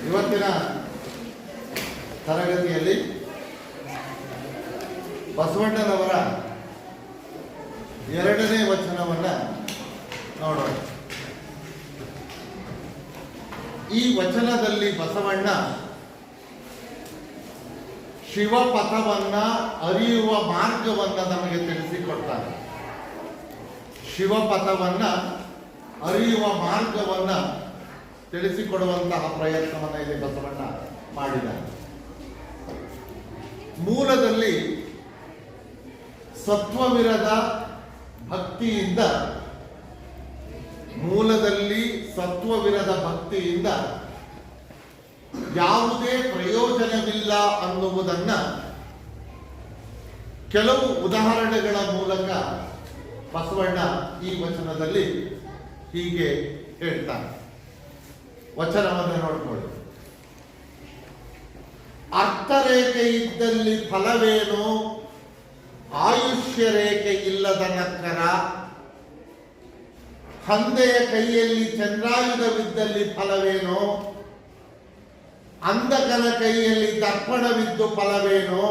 ಇವತ್ತಿನ ತರಗತಿಯಲ್ಲಿ ಬಸವಣ್ಣನವರ ಎರಡನೇ ವಚನವನ್ನು ನೋಡೋಣ. ಈ ವಚನದಲ್ಲಿ ಬಸವಣ್ಣ ಶಿವಪಥವನ್ನ ಅರಿಯುವ ಮಾರ್ಗವನ್ನ ನಮಗೆ ತಿಳಿಸಿಕೊಡ್ತಾರೆ. ಶಿವಪಥವನ್ನ ಅರಿಯುವ ಮಾರ್ಗವನ್ನ ತಿಳಿಸಿಕೊಡುವಂತಹ ಪ್ರಯತ್ನವನ್ನು ಇಲ್ಲಿ ಬಸವಣ್ಣ ಮಾಡಿದ್ದಾರೆ. ಮೂಲದಲ್ಲಿ ಸತ್ವವಿರದ ಭಕ್ತಿಯಿಂದ ಯಾವುದೇ ಪ್ರಯೋಜನವಿಲ್ಲ ಅನ್ನುವುದನ್ನ ಕೆಲವು ಉದಾಹರಣೆಗಳ ಮೂಲಕ ಬಸವಣ್ಣ ಈ ವಚನದಲ್ಲಿ ಹೀಗೆ ಹೇಳ್ತಾನೆ. ವಚನವನ್ನು ನೋಡ್ಕೊಳ್ಳಿ. ಅರ್ಥರೇಖೆ ಇದ್ದಲ್ಲಿ ಫಲವೇನು, ಆಯುಷ್ಯ ರೇಖೆ ಇಲ್ಲದ ನಕ್ಕರ. ಹಂದೆಯ ಕೈಯಲ್ಲಿ ಚಂದ್ರಾಯುಧವಿದ್ದಲ್ಲಿ ಫಲವೇನು, ಅಂಧಕನ ಕೈಯಲ್ಲಿ ದರ್ಪಣವಿದ್ದು ಫಲವೇನು,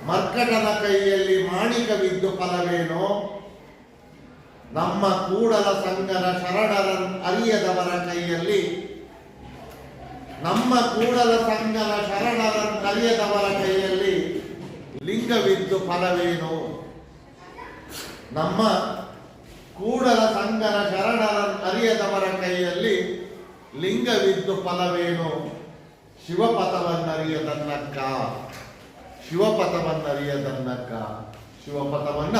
ಮರ್ಕಟನ ಕೈಯಲ್ಲಿ ಮಾಣಿಕವಿದ್ದು ಫಲವೇನು. ನಮ್ಮ ಕೂಡಲ ಸಂಗನ ಶರಣರ ಅರಿಯದವರ ಕೈಯಲ್ಲಿ ಲಿಂಗವಿದ್ದು ಫಲವೇನು. ನಮ್ಮ ಕೂಡಲ ಸಂಗನ ಶರಣರ ಅರಿಯದವರ ಕೈಯಲ್ಲಿ ಲಿಂಗವಿದ್ದು ಫಲವೇನು. ಶಿವಪಥವನ್ನರಿಯದನ್ನಕ್ಕ ಶಿವಪಥವನ್ನ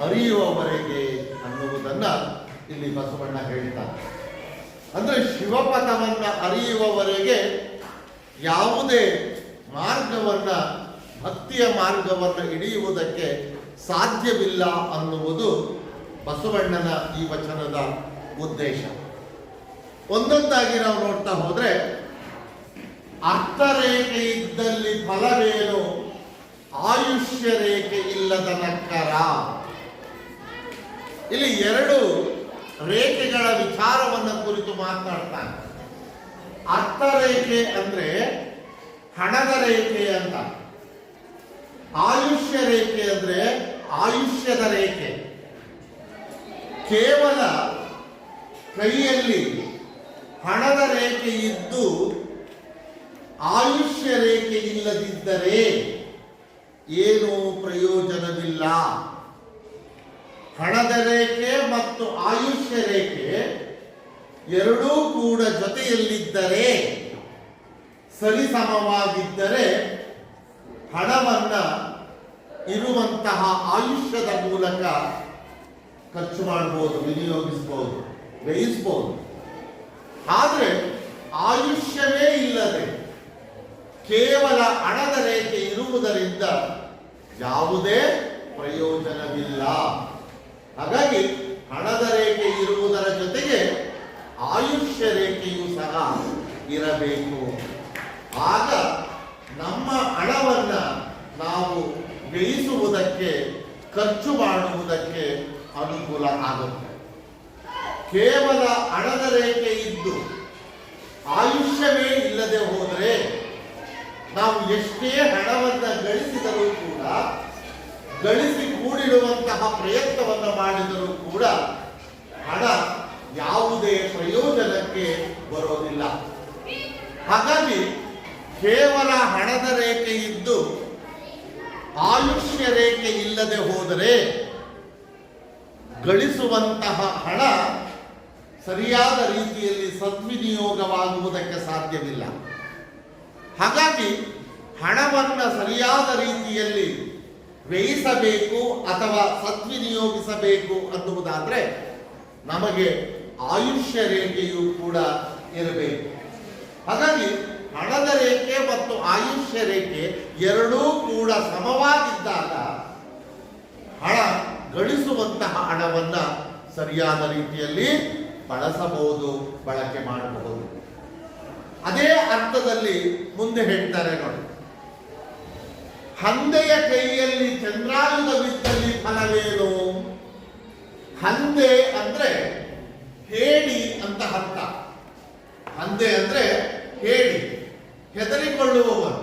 ಅರಿಯುವವರೆಗೆ ಅನ್ನುವುದನ್ನ ಇಲ್ಲಿ ಬಸವಣ್ಣ ಹೇಳ್ತಾರೆ. ಅಂದ್ರೆ ಶಿವಪಥವನ್ನ ಅರಿಯುವವರೆಗೆ ಯಾವುದೇ ಭಕ್ತಿಯ ಮಾರ್ಗವನ್ನು ಹಿಡಿಯುವುದಕ್ಕೆ ಸಾಧ್ಯವಿಲ್ಲ ಅನ್ನುವುದು ಬಸವಣ್ಣನ ಈ ವಚನದ ಉದ್ದೇಶ. ಒಂದೊಂದಾಗಿ ನಾವು ನೋಡ್ತಾ ಹೋದ್ರೆ, ಅರ್ಥರೇಖೆ ಇದ್ದಲ್ಲಿ ಫಲವೇನು, ಆಯುಷ್ಯ ರೇಖೆ ಇಲ್ಲದ ನಕ್ಕರ. ಇಲ್ಲಿ ಎರಡು ರೇಖೆಗಳ ವಿಚಾರವನ್ನು ಕುರಿತು ಮಾತನಾಡ್ತಾನೆ. ಅರ್ಥರೇಖೆ ಅಂದ್ರೆ ಹಣದ ರೇಖೆ ಅಂತ, ಆಯುಷ್ಯ ರೇಖೆ ಅಂದ್ರೆ ಆಯುಷ್ಯದ ರೇಖೆ. ಕೇವಲ ಕೈಯಲ್ಲಿ ಹಣದ ರೇಖೆ ಇದ್ದು ಆಯುಷ್ಯ ರೇಖೆ ಇಲ್ಲದಿದ್ದರೆ ಏನೂ ಪ್ರಯೋಜನವಿಲ್ಲ. ಹಣದ ರೇಖೆ ಮತ್ತು ಆಯುಷ್ಯ ರೇಖೆ ಎರಡೂ ಕೂಡ ಜೊತೆಯಲ್ಲಿದ್ದರೆ, ಸರಿಸಮವಾಗಿದ್ದರೆ ಹಣವನ್ನ ಇರುವಂತಹ ಆಯುಷ್ಯದ ಮೂಲಕ ಖರ್ಚು ಮಾಡಬಹುದು, ವಿನಿಯೋಗಿಸಬಹುದು, ವ್ಯಯಿಸಬಹುದು. ಆದರೆ ಆಯುಷ್ಯವೇ ಇಲ್ಲದೆ ಕೇವಲ ಹಣದ ರೇಖೆ ಇರುವುದರಿಂದ ಯಾವುದೇ ಪ್ರಯೋಜನವಿಲ್ಲ. ಹಾಗಾಗಿ ಹಣದ ರೇಖೆ ಇರುವುದರ ಜೊತೆಗೆ ಆಯುಷ್ಯ ರೇಖೆಯೂ ಸಹ ಇರಬೇಕು. ಆಗ ನಮ್ಮ ಹಣವನ್ನ ನಾವು ವ್ಯಯಿಸುವುದಕ್ಕೆ, ಖರ್ಚು ಮಾಡುವುದಕ್ಕೆ ಅನುಕೂಲ ಆಗುತ್ತೆ. ಕೇವಲ ಹಣದ ರೇಖೆ ಇದ್ದು ಆಯುಷ್ಯವೇ ಇಲ್ಲದೆ ಹೋದರೆ ನಾವು ಎಷ್ಟೇ ಹಣವನ್ನು ಗಳಿಸಿದರೂ ಕೂಡ, ಗಳಿಸಿ ಕೂಡಿಡುವಂತಹ ಪ್ರಯತ್ನವನ್ನು ಮಾಡಿದರೂ ಕೂಡ ಹಣ ಯಾವುದೇ ಪ್ರಯೋಜನಕ್ಕೆ ಬರೋದಿಲ್ಲ. ಹಾಗಾಗಿ ಕೇವಲ ಹಣದ ರೇಖೆ ಇದ್ದು ಆಯುಷ್ಯ ರೇಖೆ ಇಲ್ಲದೆ ಹೋದರೆ ಗಳಿಸುವಂತಹ ಹಣ ಸರಿಯಾದ ರೀತಿಯಲ್ಲಿ ಸದ್ವಿನಿಯೋಗವಾಗುವುದಕ್ಕೆ ಸಾಧ್ಯವಿಲ್ಲ. ಹಾಗಾಗಿ ಹಣವನ್ನು ಸರಿಯಾದ ರೀತಿಯಲ್ಲಿ ವ್ಯಯಿಸಬೇಕು ಅಥವಾ ಸದ್ವಿನಿಯೋಗಿಸಬೇಕು ಅನ್ನುವುದಾದ್ರೆ ನಮಗೆ ಆಯುಷ್ಯ ರೇಖೆಯೂ ಕೂಡ ಇರಬೇಕು. ಹಾಗಾಗಿ ಹಣದ ರೇಖೆ ಮತ್ತು ಆಯುಷ್ಯ ರೇಖೆ ಎರಡೂ ಕೂಡ ಸಮವಾಗಿದ್ದಾಗ ಗಳಿಸುವಂತಹ ಹಣವನ್ನ ಸರಿಯಾದ ರೀತಿಯಲ್ಲಿ ಬಳಸಬಹುದು, ಬಳಕೆ ಮಾಡಬಹುದು. ಅದೇ ಅರ್ಥದಲ್ಲಿ ಮುಂದೆ ಹೇಳ್ತಾರೆ ನೋಡಿ, ಹಂದೆಯ ಕೈಯಲ್ಲಿ ಚಂದ್ರಾಯುಧವಿದ್ದಲ್ಲಿ ಫಲವೇನು. ಹಂದೆ ಅಂದ್ರೆ ಹೇಡಿ ಅಂತ ಅರ್ಥ. ಅಂದೆ ಅಂದ್ರೆ ಹೇಳಿ, ಹೆದರಿಕೊಳ್ಳುವವನು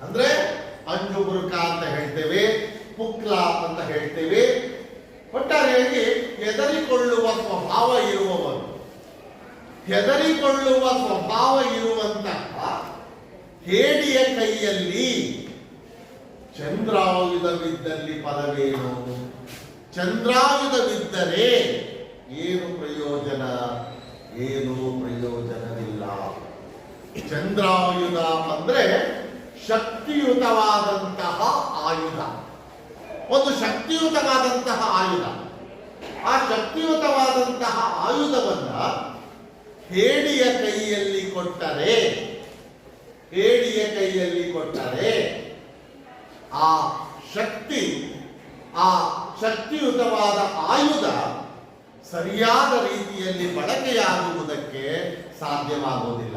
ಅಂದ್ರೆ ಅಂಜುಬುರುಕ ಅಂತ ಹೇಳ್ತೇವೆ, ಪುಕ್ಲ ಅಂತ ಹೇಳ್ತೇವೆ. ಒಟ್ಟಾರೆಯಾಗಿ ಹೆದರಿಕೊಳ್ಳುವ ಸ್ವಭಾವ ಇರುವವನು. ಹೆದರಿಕೊಳ್ಳುವ ಸ್ವಭಾವ ಇರುವಂತಹ ಹೇಡಿಯ ಕೈಯಲ್ಲಿ ಚಂದ್ರಾಯುಧವಿದ್ದಲ್ಲಿ ಫಲವೇನು? ಚಂದ್ರಾಯುಧವಿದ್ದರೆ ಏನು ಪ್ರಯೋಜನ? ಏನೂ ಪ್ರಯೋಜನವಿಲ್ಲ. ಚಂದ್ರಾಯುಧ ಅಂದ್ರೆ ಶಕ್ತಿಯುತವಾದಂತಹ ಆಯುಧ, ಒಂದು ಶಕ್ತಿಯುತವಾದಂತಹ ಆಯುಧ. ಆ ಶಕ್ತಿಯುತವಾದಂತಹ ಆಯುಧವನ್ನ ಹೇಡಿಯ ಕೈಯಲ್ಲಿ ಕೊಟ್ಟರೆ, ಹೇಡಿಯ ಕೈಯಲ್ಲಿ ಕೊಟ್ಟರೆ ಆ ಶಕ್ತಿಯುತವಾದ ಆಯುಧ ಸರಿಯಾದ ರೀತಿಯಲ್ಲಿ ಬಳಕೆಯಾಗುವುದಕ್ಕೆ ಸಾಧ್ಯವಾಗುವುದಿಲ್ಲ.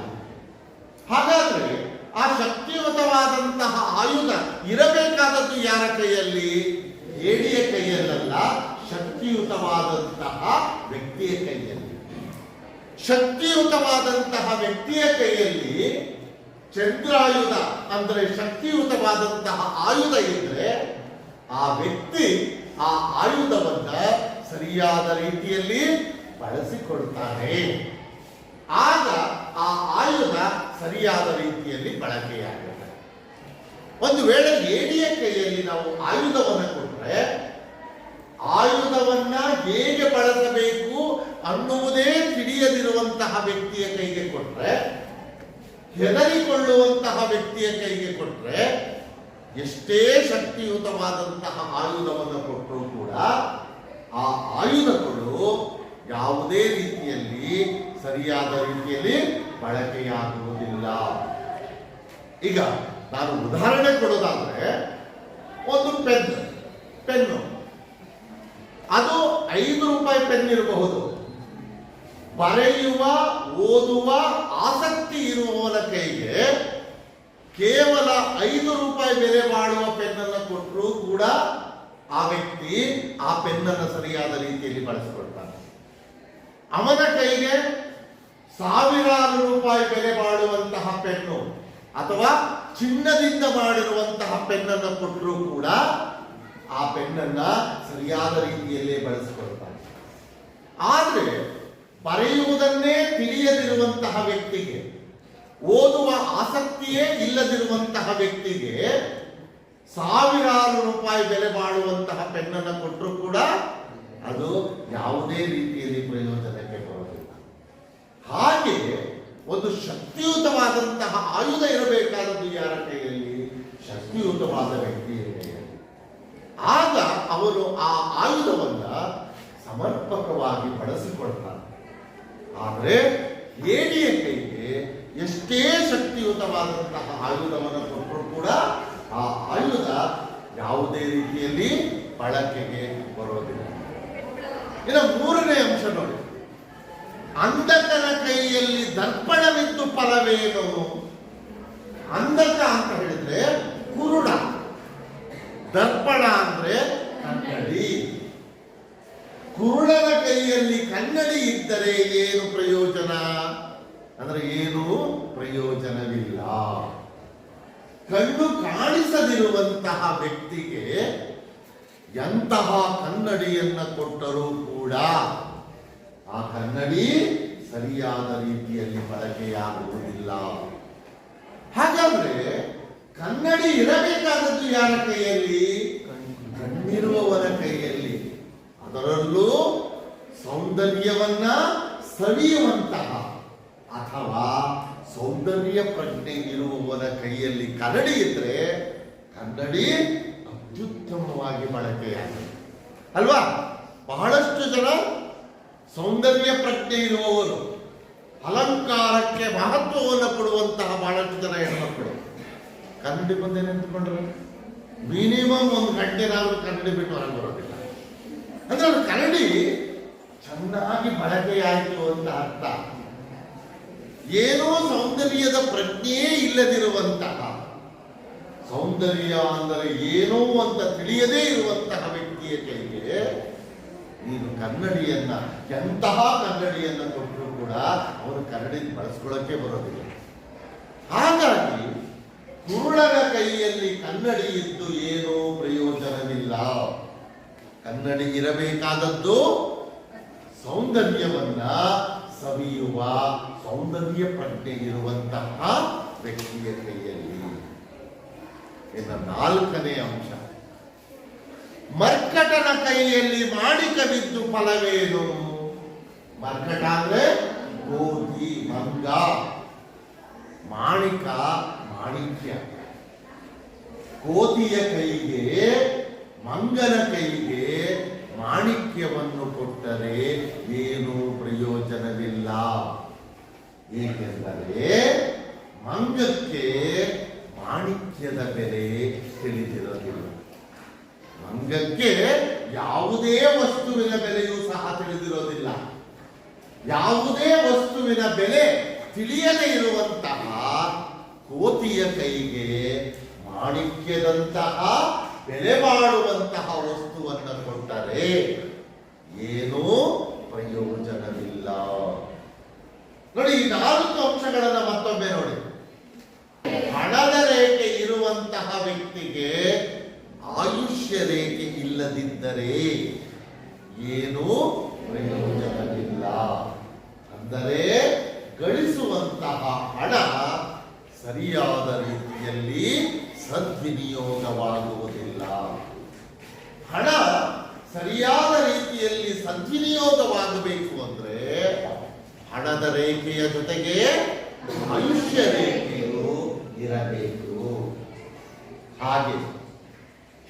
ಹಾಗಾದ್ರೆ ಆ ಶಕ್ತಿಯುತವಾದಂತಹ ಆಯುಧ ಇರಬೇಕಾದದ್ದು ಯಾರ ಕೈಯಲ್ಲಿ? ಹೇಡಿಯ ಕೈಯಲ್ಲ, ಶಕ್ತಿಯುತವಾದಂತಹ ವ್ಯಕ್ತಿಯ ಕೈಯಲ್ಲಿ. ಶಕ್ತಿಯುತವಾದಂತಹ ವ್ಯಕ್ತಿಯ ಕೈಯಲ್ಲಿ ಚಂದ್ರಾಯುಧ ಅಂದ್ರೆ ಶಕ್ತಿಯುತವಾದಂತಹ ಆಯುಧ ಇದ್ರೆ ಆ ವ್ಯಕ್ತಿ ಆ ಆಯುಧವನ್ನ ಸರಿಯಾದ ರೀತಿಯಲ್ಲಿ ಬಳಸಿಕೊಳ್ತಾನೆ. ಆಗ ಆ ಆಯುಧ ಸರಿಯಾದ ರೀತಿಯಲ್ಲಿ ಬಳಕೆಯಾಗುತ್ತೆ. ಒಂದು ವೇಳೆ ಹೇಡಿಯ ಕೈಯಲ್ಲಿ ನಾವು ಆಯುಧವನ್ನು ಕೊಟ್ಟರೆ, ಆಯುಧವನ್ನ ಹೇಗೆ ಬಳಸಬೇಕು ಅನ್ನುವುದೇ ತಿಳಿಯದಿರುವಂತಹ ವ್ಯಕ್ತಿಯ ಕೈಗೆ ಕೊಟ್ರೆ, ಹೆದರಿಕೊಳ್ಳುವಂತಹ ವ್ಯಕ್ತಿಯ ಕೈಗೆ ಕೊಟ್ರೆ, ಎಷ್ಟೇ ಶಕ್ತಿಯುತವಾದಂತಹ ಆಯುಧವನ್ನು ಕೊಟ್ಟರೂ ಕೂಡ ಆ ಆಯುಧಗಳು ಯಾವುದೇ ರೀತಿಯಲ್ಲಿ ಸರಿಯಾದ ರೀತಿಯಲ್ಲಿ ಬಳಕೆಯಾಗುವುದಿಲ್ಲ. ಈಗ ನಾನು ಉದಾಹರಣೆ ಕೊಡೋದಾದ್ರೆ, ಒಂದು ಪೆನ್ನು ಅದು 5 ರೂಪಾಯಿ ಪೆನ್ ಇರಬಹುದು. ಬರೆಯುವ ಓದುವ ಆಸಕ್ತಿ ಇರುವವನ ಕೈಗೆ ಕೇವಲ 5 ರೂಪಾಯಿ ಬೆಲೆ ಬಾಳುವ ಪೆನ್ನನ್ನು ಕೊಟ್ಟರೂ ಕೂಡ ಆ ವ್ಯಕ್ತಿ ಆ ಪೆನ್ನನ್ನು ಸರಿಯಾದ ರೀತಿಯಲ್ಲಿ ಬಳಸಿಕೊಳ್ತಾನೆ. ಅವನ ಕೈಗೆ ಸಾವಿರಾರು ರೂಪಾಯಿ ಬೆಲೆ ಬಾಳುವಂತಹ ಪೆನ್ನು ಅಥವಾ ಚಿನ್ನದಿಂದ ಮಾಡಿರುವಂತಹ ಪೆನ್ನನ್ನು ಕೊಟ್ಟರೂ ಕೂಡ ಆ ಪೆನ್ನನ್ನ ಸರಿಯಾದ ರೀತಿಯಲ್ಲೇ ಬಳಸಿಕೊಳ್ತಾನೆ. ಆದರೆ ಬರೆಯುವುದನ್ನೇ ತಿಳಿಯದಿರುವಂತಹ ವ್ಯಕ್ತಿಗೆ, ಓದುವ ಆಸಕ್ತಿಯೇ ಇಲ್ಲದಿರುವಂತಹ ವ್ಯಕ್ತಿಗೆ ಸಾವಿರಾರು ರೂಪಾಯಿ ಬೆಲೆ ಬಾಳುವಂತಹ ಪೆನ್ನನ್ನು ಕೊಟ್ಟರೂ ಕೂಡ ಅದು ಯಾವುದೇ ರೀತಿಯಲ್ಲಿ ಪ್ರಯೋಜನಕ್ಕೆ ಬರೋದಿಲ್ಲ. ಹಾಗೆ ಒಂದು ಶಕ್ತಿಯುತವಾದಂತಹ ಆಯುಧ ಇರಬೇಕಾದದ್ದು ಯಾರ ಕೈಯಲ್ಲಿ? ಶಕ್ತಿಯುತವಾದ ವ್ಯಕ್ತಿಯ ಕೈಯಲ್ಲಿ. ಆಗ ಅವರು ಆ ಆಯುಧವನ್ನ ಸಮರ್ಪಕವಾಗಿ ಬಳಸಿಕೊಳ್ತಾರೆ. ಆದರೆ ಹೇಡಿಯ ಕೈಗೆ ಎಷ್ಟೇ ಶಕ್ತಿಯುತವಾದಂತಹ ಆಯುಧವನ್ನು ಕೊಟ್ಟರೂ ಕೂಡ ಆ ಆಯುಧ ಯಾವುದೇ ರೀತಿಯಲ್ಲಿ ಬಳಕೆಗೆ ಬರೋದಿಲ್ಲ. ಇನ್ನು 3ನೇ ಅಂಶ ನೋಡಿ, ಅಂಧಕನ ಕೈಯಲ್ಲಿ ದರ್ಪಣವಿದ್ದು ಫಲವೇನು? ಅಂಧಕ ಅಂತ ಹೇಳಿದ್ರೆ ಕುರುಡ, ದರ್ಪಣ ಅಂದ್ರೆ ಕನ್ನಡಿ. ಕುರುಡನ ಕೈಯಲ್ಲಿ ಕನ್ನಡಿ ಇದ್ದರೆ ಏನು ಪ್ರಯೋಜನ? ಅಂದ್ರೆ ಏನೂ ಪ್ರಯೋಜನವಿಲ್ಲ. ಕಣ್ಣು ಕಾಣಿಸದಿರುವಂತಹ ವ್ಯಕ್ತಿಗೆ ಎಂತಹ ಕನ್ನಡಿಯನ್ನ ಕೊಟ್ಟರೂ ಕೂಡ ಆ ಕನ್ನಡಿ ಸರಿಯಾದ ರೀತಿಯಲ್ಲಿ ಬಳಕೆಯಾಗುವುದಿಲ್ಲ. ಹಾಗಾದ್ರೆ ಕನ್ನಡಿ ಇರಬೇಕಾದದ್ದು ಯಾರ ಕೈಯಲ್ಲಿ? ಕಣ್ಣಿರುವವನ ಕೈಯಲ್ಲಿ. ಅದರಲ್ಲೂ ಸೌಂದರ್ಯವನ್ನ ಸವಿಯುವಂತಹ ಅಥವಾ ಸೌಂದರ್ಯ ಪ್ರಜ್ಞೆ ಇರುವವನ ಕೈಯಲ್ಲಿ ಕನ್ನಡಿ ಇದ್ರೆ ಕನ್ನಡಿ ಅತ್ಯುತ್ತಮವಾಗಿ ಬಳಕೆಯಾಗುತ್ತೆ ಅಲ್ವಾ? ಬಹಳಷ್ಟು ಜನ ಸೌಂದರ್ಯ ಪ್ರಜ್ಞೆ ಇರುವವರು, ಅಲಂಕಾರಕ್ಕೆ ಮಹತ್ವವನ್ನು ಕೊಡುವಂತಹ ಬಹಳಷ್ಟು ಜನ ಹೆಣ್ಮಕ್ಕಳು ಕನ್ನಡಿ ಬಂದೇ ನಿಂತ್ಕೊಂಡ್ರೆ ಮಿನಿಮಮ್ 1 ಗಂಟೆನಾದ್ರೂ ಕನ್ನಡಿ ಬಿಟ್ಟು ಹೊರಗೆ ಬರೋದಿಲ್ಲ. ಅಂದ್ರೆ ಅದು ಕನ್ನಡಿ ಚೆನ್ನಾಗಿ ಬಳಕೆಯಾಯಿತು ಅಂತ ಅರ್ಥ. ಏನೋ ಸೌಂದರ್ಯದ ಪ್ರಜ್ಞೆಯೇ ಇಲ್ಲದಿರುವಂತಹ, ಸೌಂದರ್ಯ ಅಂದರೆ ಏನೋ ಅಂತ ತಿಳಿಯದೇ ಇರುವಂತಹ ವ್ಯಕ್ತಿಯ ಕೈಗೆ ನೀನು ಕನ್ನಡಿಯನ್ನ ಎಂತಹ ಕನ್ನಡಿಯನ್ನ ಕೊಟ್ಟರು ಕೂಡ ಅವನು ಕನ್ನಡಿ ಬಳಸ್ಕೊಳ್ಳೋಕೆ ಬರೋದಿಲ್ಲ. ಹಾಗಾಗಿ ಕುರುಡನ ಕೈಯಲ್ಲಿ ಕನ್ನಡಿ ಇದ್ದು ಏನೂ ಪ್ರಯೋಜನವಿಲ್ಲ. ಕನ್ನಡಿ ಇರಬೇಕಾದದ್ದು ಸೌಂದರ್ಯವನ್ನ ಸವಿಯುವ ಸೌಂದರ್ಯ ಪ್ರಜ್ಞೆ ಇರುವಂತಹ ವ್ಯಕ್ತಿಯ ಕೈಯಲ್ಲಿ. ಇನ್ನು 4ನೇ ಅಂಶ, ಮರ್ಕಟನ ಕೈಯಲ್ಲಿ ಮಾಣಿಕವಿದ್ದು ಫಲವೇನು? ಮರ್ಕಟ ಅಂದ್ರೆ ಗೋಧಿ, ಮಂಗ, ಮಾಣಿಕ ಮಾಣಿಕ್ಯ. ಕೋತಿಯ ಕೈಗೆ ಮಂಗನ ಕೈಗೆ ಮಾಣಿಕ್ಯವನ್ನು ಕೊಟ್ಟರೆ ಏನೂ ಪ್ರಯೋಜನವಿಲ್ಲ. ಏಕೆಂದರೆ ಮಂಗಕ್ಕೆ ಮಾಣಿಕ್ಯದ ಬೆಲೆ ತಿಳಿದಿರೋದಿಲ್ಲ. ಮಂಗಕ್ಕೆ ಯಾವುದೇ ವಸ್ತುವಿನ ಬೆಲೆಯೂ ಸಹ ತಿಳಿದಿರೋದಿಲ್ಲ. ಯಾವುದೇ ವಸ್ತುವಿನ ಬೆಲೆ ತಿಳಿಯದೇ ಇರುವಂತಹ ಕೋತಿಯ ಕೈಗೆ ಮಾಣಿಕ್ಯದಂತಹ ಬೆಲೆ ಮಾಡುವಂತಹ ವಸ್ತುವನ್ನು ಕೊಟ್ಟರೆ ಏನೂ ಪ್ರಯೋಜನವಿಲ್ಲ. ನೋಡಿ, ಈ 4 ಅಂಶಗಳನ್ನ ಮತ್ತೊಮ್ಮೆ ನೋಡಿ. ಹಣದ ರೇಖೆ ಇರುವಂತಹ ವ್ಯಕ್ತಿಗೆ ಆಯುಷ್ಯ ರೇಖೆ ಇಲ್ಲದಿದ್ದರೆ ಏನೂ ಪ್ರಯೋಜನವಿಲ್ಲ. ಅಂದರೆ ಗಳಿಸುವಂತಹ ಹಣ ಸರಿಯಾದ ರೀತಿಯಲ್ಲಿ ಸದ್ವಿನಿಯೋಗವಾಗುವುದಿಲ್ಲ. ಹಣ ಸರಿಯಾದ ರೀತಿಯಲ್ಲಿ ಸದ್ವಿನಿಯೋಗವಾಗಬೇಕು ಅಂದ್ರೆ ಹಣದ ರೇಖೆಯ ಜೊತೆಗೆ ಆಯುಷ್ಯ ರೇಖೆಯು ಇರಬೇಕು. ಹಾಗೆ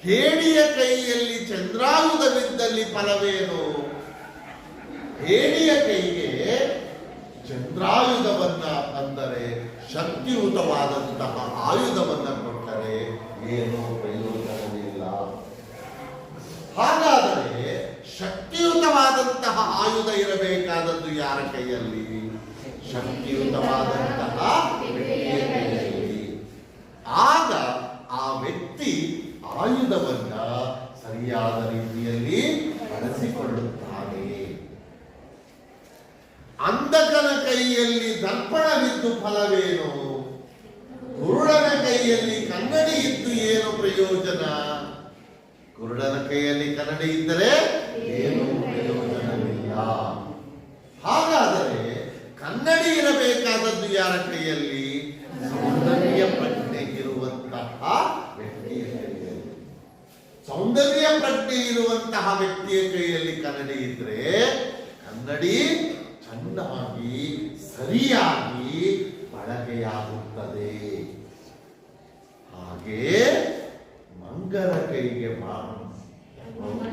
ಹೇಡಿಯ ಕೈಯಲ್ಲಿ ಚಂದ್ರಾಯುಧವಿದ್ದಲ್ಲಿ ಫಲವೇನು? ಹೇಡಿಯ ಕೈಗೆ ಚಂದ್ರಾಯುಧವನ್ನ ಅಂದರೆ ಶಕ್ತಿಯುತವಾದಂತಹ ಆಯುಧವನ್ನ ಕೊಟ್ಟರೆ ಏನೂ ಪ್ರಯೋಜನವಿಲ್ಲ. ಹಾಗಾದರೆ ಶಕ್ತಿಯುತವಾದಂತಹ ಆಯುಧ ಇರಬೇಕಾದದ್ದು ಯಾರ ಕೈಯಲ್ಲಿ? ಶಕ್ತಿಯುತವಾದಂತಹ ವ್ಯಕ್ತಿಯ ಕೈಯಲ್ಲಿ. ಆಗ ಆ ವ್ಯಕ್ತಿ ಆಯುಧವನ್ನ ಸರಿಯಾದ ರೀತಿಯಲ್ಲಿ ಬಳಸಿಕೊಳ್ಳುತ್ತಾನೆ. ಅಂಧಕನ ಕೈಯಲ್ಲಿ ದರ್ಪಣವಿದ್ದು ಫಲವೇನು? ಕುರುಡನ ಕೈಯಲ್ಲಿ ಕನ್ನಡಿ ಇದ್ದು ಏನು ಪ್ರಯೋಜನ? ಕುರುಡನ ಕೈಯಲ್ಲಿ ಕನ್ನಡಿ ಇದ್ದರೆ ಏನು ಪ್ರಯೋಜನವಿಲ್ಲ. ಹಾಗಾದರೆ ಕನ್ನಡಿ ಇರಬೇಕಾದದ್ದು ಯಾರ ಕೈಯಲ್ಲಿ? ಸೌಂದರ್ಯ ಪ್ರಜ್ಞೆ ಇರುವಂತಹ ವ್ಯಕ್ತಿಯ ಕೈಯಲ್ಲಿ. ಸೌಂದರ್ಯ ಪ್ರಜ್ಞೆ ಇರುವಂತಹ ವ್ಯಕ್ತಿಯ ಕೈಯಲ್ಲಿ ಕನ್ನಡಿ ಇದ್ರೆ ಕನ್ನಡಿ ಚೆನ್ನಾಗಿ ಸರಿಯಾಗಿ ಬಳಕೆಯಾಗುತ್ತದೆ. ಹಾಗೆ ಮಂಗನ ಕೈಗೆ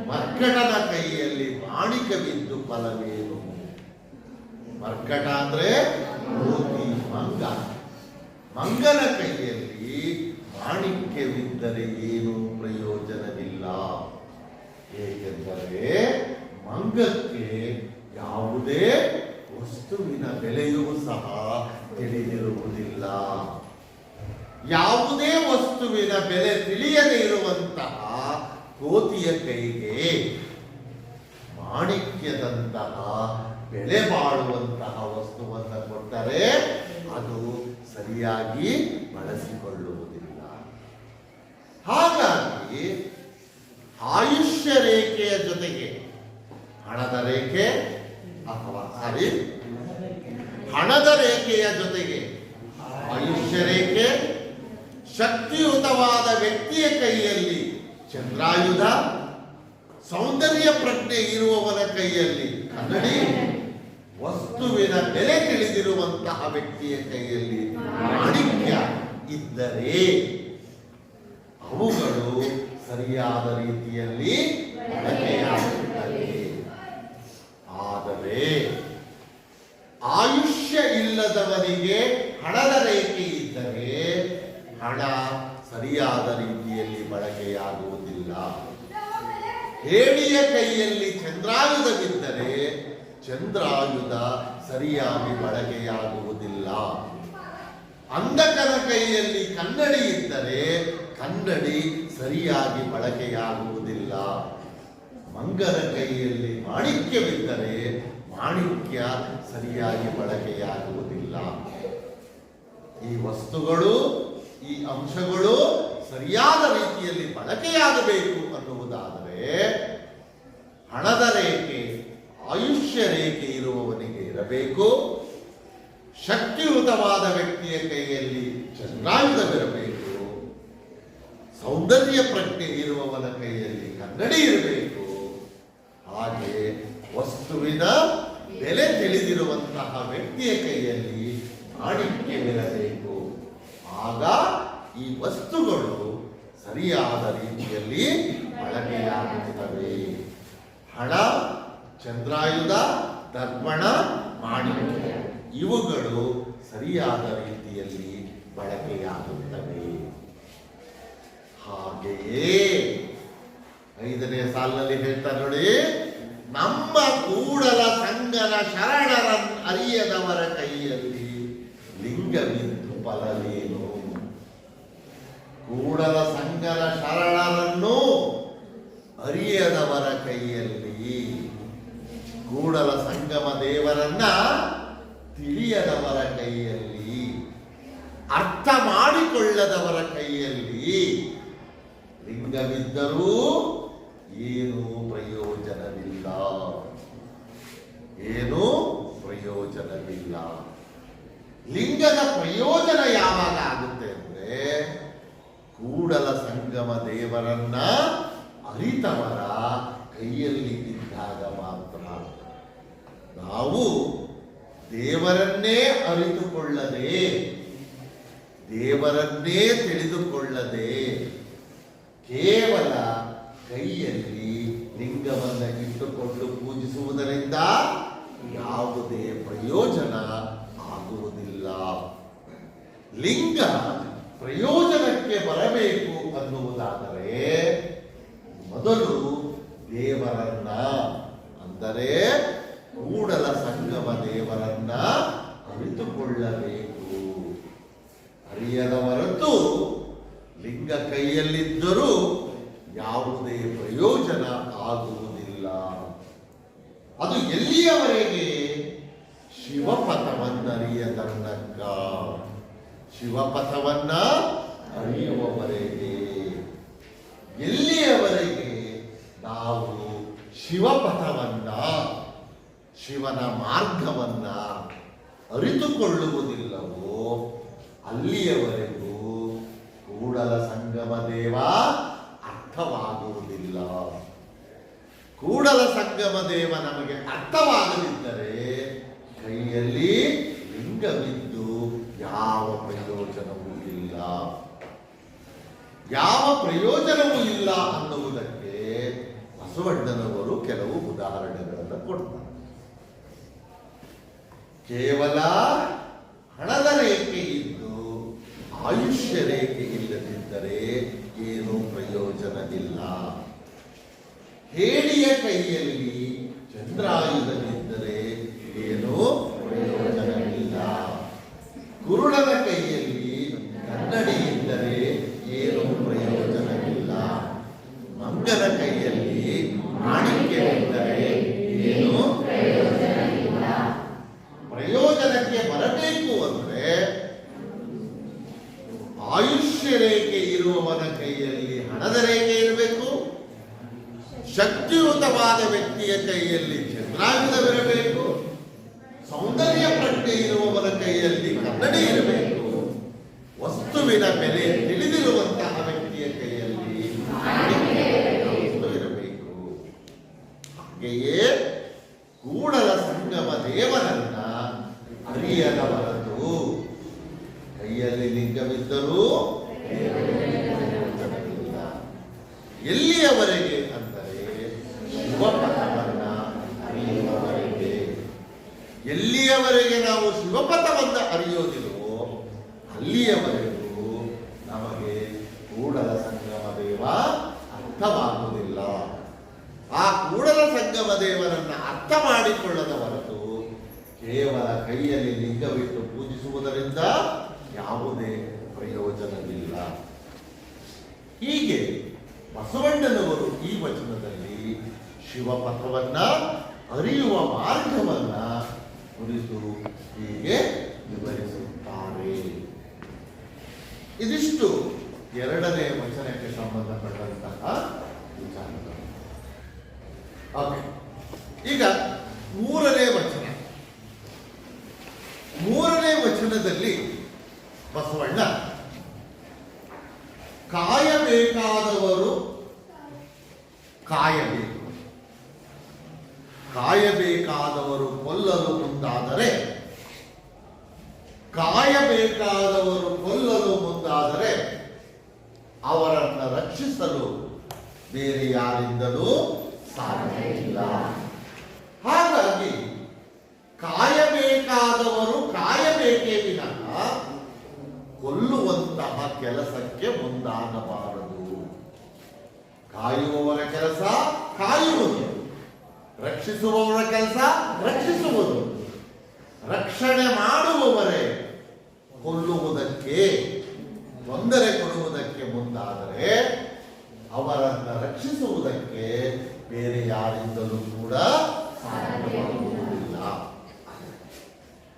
ಮರ್ಕಟನ ಕೈಯಲ್ಲಿ ಮಾಣಿಕವಿದ್ದು ಫಲವೇನು? ಮರ್ಕಟ ಅಂದ್ರೆ ಗೋಧಿ, ಮಂಗ. ಮಂಗನ ಕೈಯಲ್ಲಿ ಮಾಣಿಕ್ಯವಿದ್ದರೆ ಏನೂ ಪ್ರಯೋಜನವಿಲ್ಲ. ಏಕೆಂದರೆ ಮಂಗಕ್ಕೆ ಯಾವುದೇ ವಸ್ತುವಿನ ಬೆಲೆಯೂ ಸಹ ತಿಳಿದಿರುವುದಿಲ್ಲ. ಯಾವುದೇ ವಸ್ತುವಿನ ಬೆಲೆ ತಿಳಿಯದೇ ಇರುವಂತಹ ಕೋತಿಯ ಕೈಗೆ ಮಾಣಿಕ್ಯದಂತಹ ಬೆಲೆ ಬಾಳುವಂತಹ ವಸ್ತುವನ್ನು ಕೊಟ್ಟರೆ ಅದು ಸರಿಯಾಗಿ ಬಳಸಿಕೊಳ್ಳುವುದಿಲ್ಲ. ಹಾಗಾಗಿ ಆಯುಷ್ಯ ರೇಖೆಯ ಜೊತೆಗೆ ಹಣದ ರೇಖೆ ಅಥವಾ ಹಣದ ರೇಖೆಯ ಜೊತೆಗೆ ಆಯುಷ್ಯ ರೇಖೆ, ಶಕ್ತಿಯುತವಾದ ವ್ಯಕ್ತಿಯ ಕೈಯಲ್ಲಿ ಚಂದ್ರಾಯುಧ, ಸೌಂದರ್ಯ ಪ್ರಜ್ಞೆ ಇರುವವನ ಕೈಯಲ್ಲಿ ಕನ್ನಡಿ, ವಸ್ತುವಿನ ಬೆಲೆ ತಿಳಿದಿರುವಂತಹ ವ್ಯಕ್ತಿಯ ಕೈಯಲ್ಲಿ ಮಾಣಿಕ್ಯ ಇದ್ದರೆ ಅವುಗಳು ಸರಿಯಾದ ರೀತಿಯಲ್ಲಿ ಬಳಕೆಯಾಗುತ್ತವೆ. ಆದರೆ ಆಯುಷ್ಯ ಇಲ್ಲದವನಿಗೆ ಹಣದ ರೇಖೆ ಇದ್ದರೆ ಹಣ ಸರಿಯಾದ ರೀತಿಯಲ್ಲಿ ಬಳಕೆಯಾಗುವುದಿಲ್ಲ. ಹೇಡಿಯ ಕೈಯಲ್ಲಿ ಚಂದ್ರಾಯುಧವಿದ್ದರೆ ಚಂದ್ರಾಯುಧ ಸರಿಯಾಗಿ ಬಳಕೆಯಾಗುವುದಿಲ್ಲ. ಅಂಧಕನ ಕೈಯಲ್ಲಿ ಕನ್ನಡಿ ಇದ್ದರೆ ಕನ್ನಡಿ ಸರಿಯಾಗಿ ಬಳಕೆಯಾಗುವುದಿಲ್ಲ. ಮಂಗನ ಕೈಯಲ್ಲಿ ಮಾಣಿಕ್ಯವಿದ್ದರೆ ಮಾಣಿಕ್ಯ ಸರಿಯಾಗಿ ಬಳಕೆಯಾಗುವುದಿಲ್ಲ. ಈ ವಸ್ತುಗಳು, ಈ ಅಂಶಗಳು ಸರಿಯಾದ ರೀತಿಯಲ್ಲಿ ಬಳಕೆಯಾಗಬೇಕು ಅನ್ನುವುದಾದರೆ ಹಣದ ರೇಖೆ, ಆಯುಷ್ಯ ರೇಖೆ ಇರುವವನಿಗೆ ಇರಬೇಕು. ಶಕ್ತಿಯುತವಾದ ವ್ಯಕ್ತಿಯ ಕೈಯಲ್ಲಿ ಚಂದ್ರಾಯುಧವಿರಬೇಕು. ಸೌಂದರ್ಯ ಪ್ರಜ್ಞೆ ಇರುವವನ ಕೈಯಲ್ಲಿ ಕನ್ನಡಿ ಇರಬೇಕು. ಹಾಗೆ ವಸ್ತುವಿನ ಬೆಲೆ ತಿಳಿದಿರುವಂತಹ ವ್ಯಕ್ತಿಯ ಕೈಯಲ್ಲಿ ಮಾಣಿಕ್ಯವಿರಬೇಕು. ಆಗ ಈ ವಸ್ತುಗಳು ಸರಿಯಾದ ರೀತಿಯಲ್ಲಿ ಬಳಕೆಯಾಗುತ್ತವೆ. ಹಣ, ಚಂದ್ರಾಯುಧ, ದರ್ಪಣ, ಮಾಣಿಕ್ಯ ಇವುಗಳು ಸರಿಯಾದ ರೀತಿಯಲ್ಲಿ ಬಳಕೆಯಾಗುತ್ತವೆ. ಹಾಗೆಯೇ 5ನೇ ಸಾಲಿನಲ್ಲಿ ಹೇಳ್ತಾರೆ ನೋಡಿ, ನಮ್ಮ ಕೂಡಲ ಸಂಗನ ಶರಣರ ಅರಿಯದವರ ಕೈಯಲ್ಲಿ ಲಿಂಗವಿದ್ದು ಫಲವೇನು. ಕೂಡಲ ಸಂಗನ ಶರಣರನ್ನು ಅರಿಯದವರ ಕೈಯಲ್ಲಿ, ಕೂಡಲ ಸಂಗಮ ದೇವರನ್ನ ತಿಳಿಯದವರ ಕೈಯಲ್ಲಿ, ಅರ್ಥ ಮಾಡಿಕೊಳ್ಳದವರ ಕೈಯಲ್ಲಿ ಲಿಂಗವಿದ್ದರೂ ಏನೂ ಪ್ರಯೋಜನವಿಲ್ಲ, ಏನೂ ಪ್ರಯೋಜನವಿಲ್ಲ. ಲಿಂಗದ ಪ್ರಯೋಜನ ಯಾವಾಗ ಆಗುತ್ತೆ ಅಂದ್ರೆ ಕೂಡಲ ಸಂಗಮ ದೇವರನ್ನ ಅರಿತವರ ಕೈಯಲ್ಲಿ ಇದ್ದಾಗ ಮಾತ್ರ. ನಾವು ದೇವರನ್ನೇ ಅರಿತುಕೊಳ್ಳದೆ, ದೇವರನ್ನೇ ತಿಳಿದುಕೊಳ್ಳದೆ ಕೇವಲ ಕೈಯಲ್ಲಿ ಲಿಂಗವನ್ನು ಇಟ್ಟುಕೊಂಡು ಪೂಜಿಸುವುದರಿಂದ ಯಾವುದೇ ಪ್ರಯೋಜನ ಆಗುವುದಿಲ್ಲ. ಲಿಂಗ ಪ್ರಯೋಜನಕ್ಕೆ ಬರಬೇಕು ಅನ್ನುವುದಾದರೆ ಮೊದಲು ದೇವರನ್ನ, ಅಂದರೆ ಕೂಡಲ ಸಂಗಮ ದೇವರನ್ನ ಅರಿತುಕೊಳ್ಳಬೇಕು. ಅರಿಯದ ಹೊರತು ಲಿಂಗ ಕೈಯಲ್ಲಿದ್ದರೂ ಯಾವುದೇ ಪ್ರಯೋಜನ ಆಗುವುದಿಲ್ಲ. ಅದು ಎಲ್ಲಿಯವರೆಗೆ? ಶಿವಪಥವನ್ನರಿಯದನ್ನಕ್ಕ, ಶಿವಪಥವನ್ನ ಅರಿಯುವವರೆಗೆ. ಎಲ್ಲಿಯವರೆಗೆ ನಾವು ಶಿವಪಥವನ್ನ, ಶಿವನ ಮಾರ್ಗವನ್ನ ಅರಿತುಕೊಳ್ಳುವುದಿಲ್ಲವೋ ಅಲ್ಲಿಯವರೆಗೂ ಕೂಡಲ ಸಂಗಮ ದೇವ ಅರ್ಥವಾಗುವುದಿಲ್ಲ. ಕೂಡಲ ಸಂಗಮ ದೇವ ನಮಗೆ ಅರ್ಥವಾಗದಿದ್ದರೆ ಕೈಯಲ್ಲಿ ಲಿಂಗವಿದ್ದು ಯಾವ ಪ್ರಯೋಜನವೂ ಇಲ್ಲ, ಯಾವ ಪ್ರಯೋಜನವೂ ಇಲ್ಲ ಅನ್ನುವುದಕ್ಕೆ ಬಸವಣ್ಣನವರು ಕೆಲವು ಉದಾಹರಣೆಗಳನ್ನು ಕೊಡ್ತಾರೆ. ಕೇವಲ ಹಣದ ರೇಖೆ ಇದ್ದು ಆಯುಷ್ಯ ರೇಖೆ ಇಲ್ಲದಿದ್ದರೆ ಏನೂ ಪ್ರಯೋಜನವಿಲ್ಲ. ಹೇಡಿಯ ಕೈಯಲ್ಲಿ ಚಂದ್ರಾಯುಧವಿದ್ದರೆ ಏನೂ ಪ್ರಯೋಜನವಿಲ್ಲ. ಕುರುಡನ ಕೈಯಲ್ಲಿ ಕನ್ನಡಿ ಇದ್ದರೆ ಏನೂ ಪ್ರಯೋಜನವಿಲ್ಲ. ಮಂಗನ ಕೈಯಲ್ಲಿ ಮಾಣಿಕ್ಯವಿದ್ದರೆ ಏನೂ ಪ್ರಯೋಜನವಿಲ್ಲ. ಪ್ರಯೋಜನಕ್ಕೆ ಬರಬೇಕು ಅಂದ್ರೆ ಆಯುಷ್ಯ ರೇಖೆ ಇರುವವನ ಕೈಯಲ್ಲಿ ಹಣದ ರೇಖೆ ಇರಬೇಕು. ಶಕ್ತಿಯುತವಾದ ವ್ಯಕ್ತಿಯ ಕೈಯಲ್ಲಿ ಚಂದ್ರಾಯುಧವಿರಬೇಕು. ಸೌಂದರ್ಯ ಪ್ರಜ್ಞೆ ಇರುವವನ ಕೈಯಲ್ಲಿ ಕನ್ನಡಿ ಇರಬೇಕು. ವಸ್ತುವಿನ ಬೆಲೆ ತಿಳಿದಿರುವಂತಹ ವ್ಯಕ್ತಿಯ ಕೈಯಲ್ಲಿ ವಸ್ತು ಇರಬೇಕು. ಹಾಗೆಯೇ ಕೂಡಲ ಸಂಗಮ ದೇವರನ್ನ ಅರಿಯದವರದು ಕೈಯಲ್ಲಿ ಲಿಂಗವಿದ್ದರೂ ಪ್ರಯೋಜನವಿಲ್ಲ. ಎಲ್ಲಿಯವರೆಗೆ ಅಂದರೆ ಶಿವಪಥವನ್ನ ಅರಿಯುವವರೆಗೆ. ಎಲ್ಲಿಯವರೆಗೆ ನಾವು ಶಿವಪಥವನ್ನು ಅರಿಯೋದಿಲ್ವೋ ಅಲ್ಲಿಯವರೆಗೂ ನಮಗೆ ಕೂಡಲ ಸಂಗಮ ದೇವ ಅರ್ಥವಾಗುವುದಿಲ್ಲ. ಆ ಕೂಡಲ ಸಂಗಮ ದೇವರನ್ನ ಅರ್ಥ ಮಾಡಿಕೊಳ್ಳದ ಹೊರತು ಕೇವಲ ಕೈಯಲ್ಲಿ ಲಿಂಗವಿಟ್ಟು ಪೂಜಿಸುವುದರಿಂದ ಯಾವುದೇ ಪ್ರಯೋಜನವಿಲ್ಲ. ಹೀಗೆ ಬಸವಣ್ಣನವರು ಈ ವಚನದಲ್ಲಿ ಶಿವಪಥವನ್ನ ಅರಿಯುವ ಮಾರ್ಗವನ್ನ ಕುರಿತು ಹೀಗೆ ವಿವರಿಸುತ್ತಾರೆ. ಇದಿಷ್ಟು ಎರಡನೇ ವಚನಕ್ಕೆ ಸಂಬಂಧಪಟ್ಟಂತಹ ವಿಚಾರಗಳು. ಓಕೆ, ಈಗ ಮೂರನೇ ವಚನ. ಮೂರನೇ ವಚನದಲ್ಲಿ ಬಸವಣ್ಣ ಕಾಯಬೇಕಾದವರು ಕಾಯಬೇಕು, ಕಾಯಬೇಕಾದವರು ಕೊಲ್ಲಲು ಮುಂದಾದರೆ, ಕಾಯಬೇಕಾದವರು ಕೊಲ್ಲಲು ಮುಂದಾದರೆ ಅವರನ್ನು ರಕ್ಷಿಸಲು ಬೇರೆ ಯಾರಿಂದಲೂ ಸಾಧ್ಯವಿಲ್ಲ. ಹಾಗಾಗಿ ಕಾಯಬೇಕಾದವರು ಕಾಯಬೇಕೇ ವಿನಃ ಕೊಲ್ಲುವಂತಹ ಕೆಲಸಕ್ಕೆ ಮುಂದಾಗಬಾರದು. ಕಾಯುವವರ ಕೆಲಸ ಕಾಯುವುದು, ರಕ್ಷಿಸುವವರ ಕೆಲಸ ರಕ್ಷಿಸುವುದು. ರಕ್ಷಣೆ ಮಾಡುವವರೇ ಕೊಲ್ಲುವುದಕ್ಕೆ, ತೊಂದರೆ ಕೊಡುವುದಕ್ಕೆ ಮುಂದಾದರೆ ಅವರನ್ನು ರಕ್ಷಿಸುವುದಕ್ಕೆ ಬೇರೆ ಯಾರಿಂದಲೂ ಕೂಡ ಸಾಧ್ಯವಾಗುವುದಿಲ್ಲ.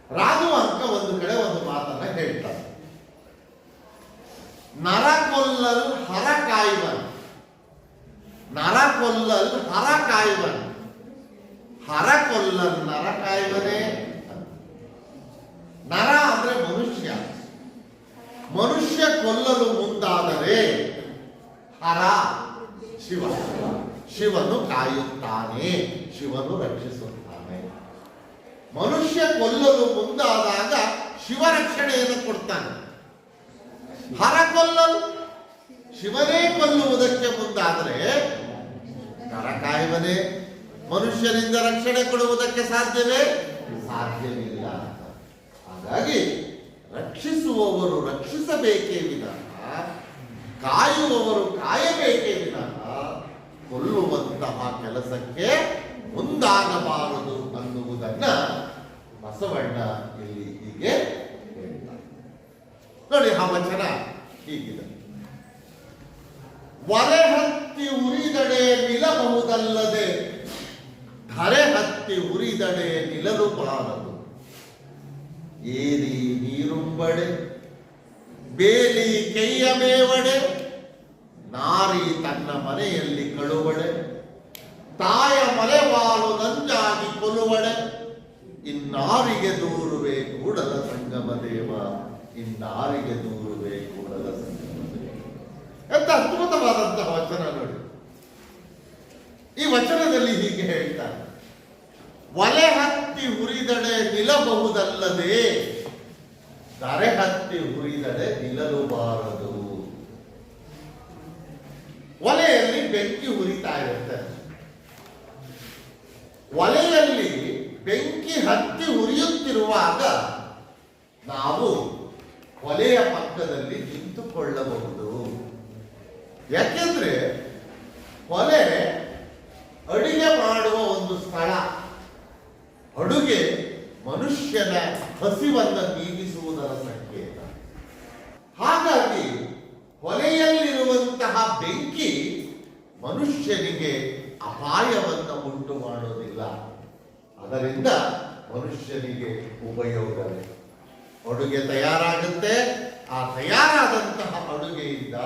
ರಾಘವಾಂಕ ಒಂದು ಕಡೆ ಒಂದು ಮಾತನ್ನ ಹೇಳ್ತಾರೆ, ನರ ಕೊಲ್ಲಲ್ ಹರ ಕಾಯುವನ್, ನರ ಕೊಲ್ಲಲ್ ಹರ ಕಾಯುವನ್, ಹರ ಕೊಲ್ಲಲ್ ನರ ಕಾಯುವನೇ. ನರ ಅಂದ್ರೆ ಮನುಷ್ಯ, ಮನುಷ್ಯ ಕೊಲ್ಲಲು ಮುಂದಾದರೆ ಹರ ಶಿವ, ಶಿವನು ಕಾಯುತ್ತಾನೆ, ಶಿವನು ರಕ್ಷಿಸುತ್ತಾನೆ. ಮನುಷ್ಯ ಕೊಲ್ಲಲು ಮುಂದಾದಾಗ ಶಿವ ರಕ್ಷಣೆಯನ್ನು ಕೊಡ್ತಾನೆ. ಹರ ಕೊಲ್ಲಲು ಶಿವನೇ ಕೊಲ್ಲುವುದಕ್ಕೆ ಮುಂದಾದರೆ ನರ ಕಾಯುವನೇ, ಮನುಷ್ಯನಿಂದ ರಕ್ಷಣೆ ಕೊಡುವುದಕ್ಕೆ ಸಾಧ್ಯವೇ? ಸಾಧ್ಯವಿಲ್ಲ. ಹಾಗಾಗಿ ರಕ್ಷಿಸುವವರು ರಕ್ಷಿಸಬೇಕೇ ವಿನಃ, ಕಾಯುವವರು ಕಾಯಬೇಕೇ ವಿನಃ ಕೊಲ್ಲುವಂತಹ ಕೆಲಸಕ್ಕೆ ಮುಂದಾಗಬಾರದು ಅನ್ನುವುದನ್ನ ಬಸವಣ್ಣ ಇಲ್ಲಿ ಹೀಗೆ ಹೇಳ್ತಾರೆ. ನೋಡಿ, ಆ ವಚನ ಹೀಗಿದೆ: ಒಲೆ ಹತ್ತಿ ಉರಿದಡೆ ನಿಲ್ಲಬಹುದಲ್ಲದೆ ಧರೆ ಹತ್ತಿ ಉರಿದಡೆ ನಿಲ್ಲಲು ಬಾರದು. ಏರಿ ನೀರುಂಬಡೆ ಬೇಲಿ ಕೈಯ ಮೇವಡೆ, ನಾರಿ ತನ್ನ ಮನೆಯಲ್ಲಿ ಕಳುವಡೆ, ತಾಯ ಮಲೆವಾಳು ನಂಜಾಗಿ ಕೊಲ್ಲುವಡೆ, ಇನ್ನಾರಿಗೆ ದೂರುವೆ ಕೂಡಲ ಸಂಗಮ ದೇವ, ಇನ್ನಾರಿಗೆ ದೂರುವೆ ಕೂಡಲ ಸಂಗಮ ದೇವ. ಎಂತ ಅದ್ಭುತವಾದಂತಹ ವಚನ ನೋಡಿ. ಈ ವಚನದಲ್ಲಿ ಹೀಗೆ ಹೇಳ್ತಾರೆ: ಒಲೆ ಹತ್ತಿ ಹುರಿದಡೆ ನಿಲ್ಲಬಹುದಲ್ಲದೆ ಧರೆ ಹತ್ತಿ ಹುರಿದಡೆ ನಿಲ್ಲಲು ಬಾರದು. ಒಲೆಯಲ್ಲಿ ಬೆಂಕಿ ಹುರಿತಾ ಇರುತ್ತೆ. ಒಲೆಯಲ್ಲಿ ಬೆಂಕಿ ಹತ್ತಿ ಉರಿಯುತ್ತಿರುವಾಗ ನಾವು ಒಲೆಯ ಪಕ್ಕದಲ್ಲಿ ನಿಂತುಕೊಳ್ಳಬಹುದು. ಯಾಕೆಂದ್ರೆ ಒಲೆ ಅಡಿಗೆ ಮಾಡುವ ಒಂದು ಸ್ಥಳ. ಅಡುಗೆ ಮನುಷ್ಯನ ಹಸಿವನ್ನು ನೀಗಿಸುವುದರ ಸಂಕೇತ. ಹಾಗಾಗಿ ಹೊಲೆಯಲ್ಲಿರುವಂತಹ ಬೆಂಕಿ ಮನುಷ್ಯನಿಗೆ ಅಪಾಯವನ್ನು ಉಂಟು ಮಾಡೋದಿಲ್ಲ. ಅದರಿಂದ ಮನುಷ್ಯನಿಗೆ ಉಪಯೋಗವೇ. ಅಡುಗೆ ತಯಾರಾಗುತ್ತೆ, ಆ ತಯಾರಾದಂತಹ ಅಡುಗೆಯಿಂದ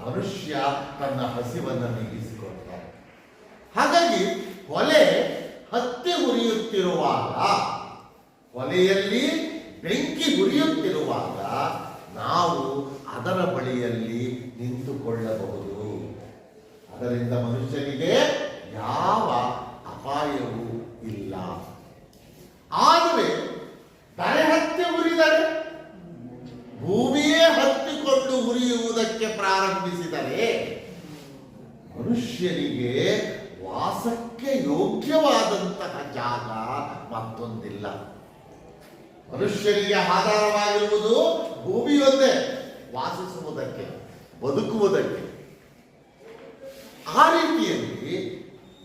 ಮನುಷ್ಯ ತನ್ನ ಹಸಿವನ್ನು ನೀಗಿಸಿಕೊಳ್ತಾನೆ. ಹಾಗಾಗಿ ಒಲೆ ಹತ್ತಿ ಉರಿಯುತ್ತಿರುವಾಗ, ಒಲೆಯಲ್ಲಿ ಬೆಂಕಿ ಉರಿಯುತ್ತಿರುವಾಗ ನಾವು ಅದರ ಬಳಿಯಲ್ಲಿ ನಿಂತುಕೊಳ್ಳಬಹುದು. ಅದರಿಂದ ಮನುಷ್ಯನಿಗೆ ಯಾವ ಅಪಾಯವೂ ಇಲ್ಲ. ಆದರೆ ಧರೆ ಹತ್ತಿ ಉರಿದರೆ, ಭೂಮಿಯೇ ಹತ್ತಿಕೊಂಡು ಉರಿಯುವುದಕ್ಕೆ ಪ್ರಾರಂಭಿಸಿದರೆ ಮನುಷ್ಯನಿಗೆ ವಾಸಕ್ಕೆ ಯೋಗ್ಯವಾದಂತಹ ಜಾಗ ಮತ್ತೊಂದಿಲ್ಲ. ಮನುಷ್ಯನಿಗೆ ಆಧಾರವಾಗಿರುವುದು ಭೂಮಿಯೊಂದೇ, ವಾಸಿಸುವುದಕ್ಕೆ, ಬದುಕುವುದಕ್ಕೆ. ಆ ರೀತಿಯಲ್ಲಿ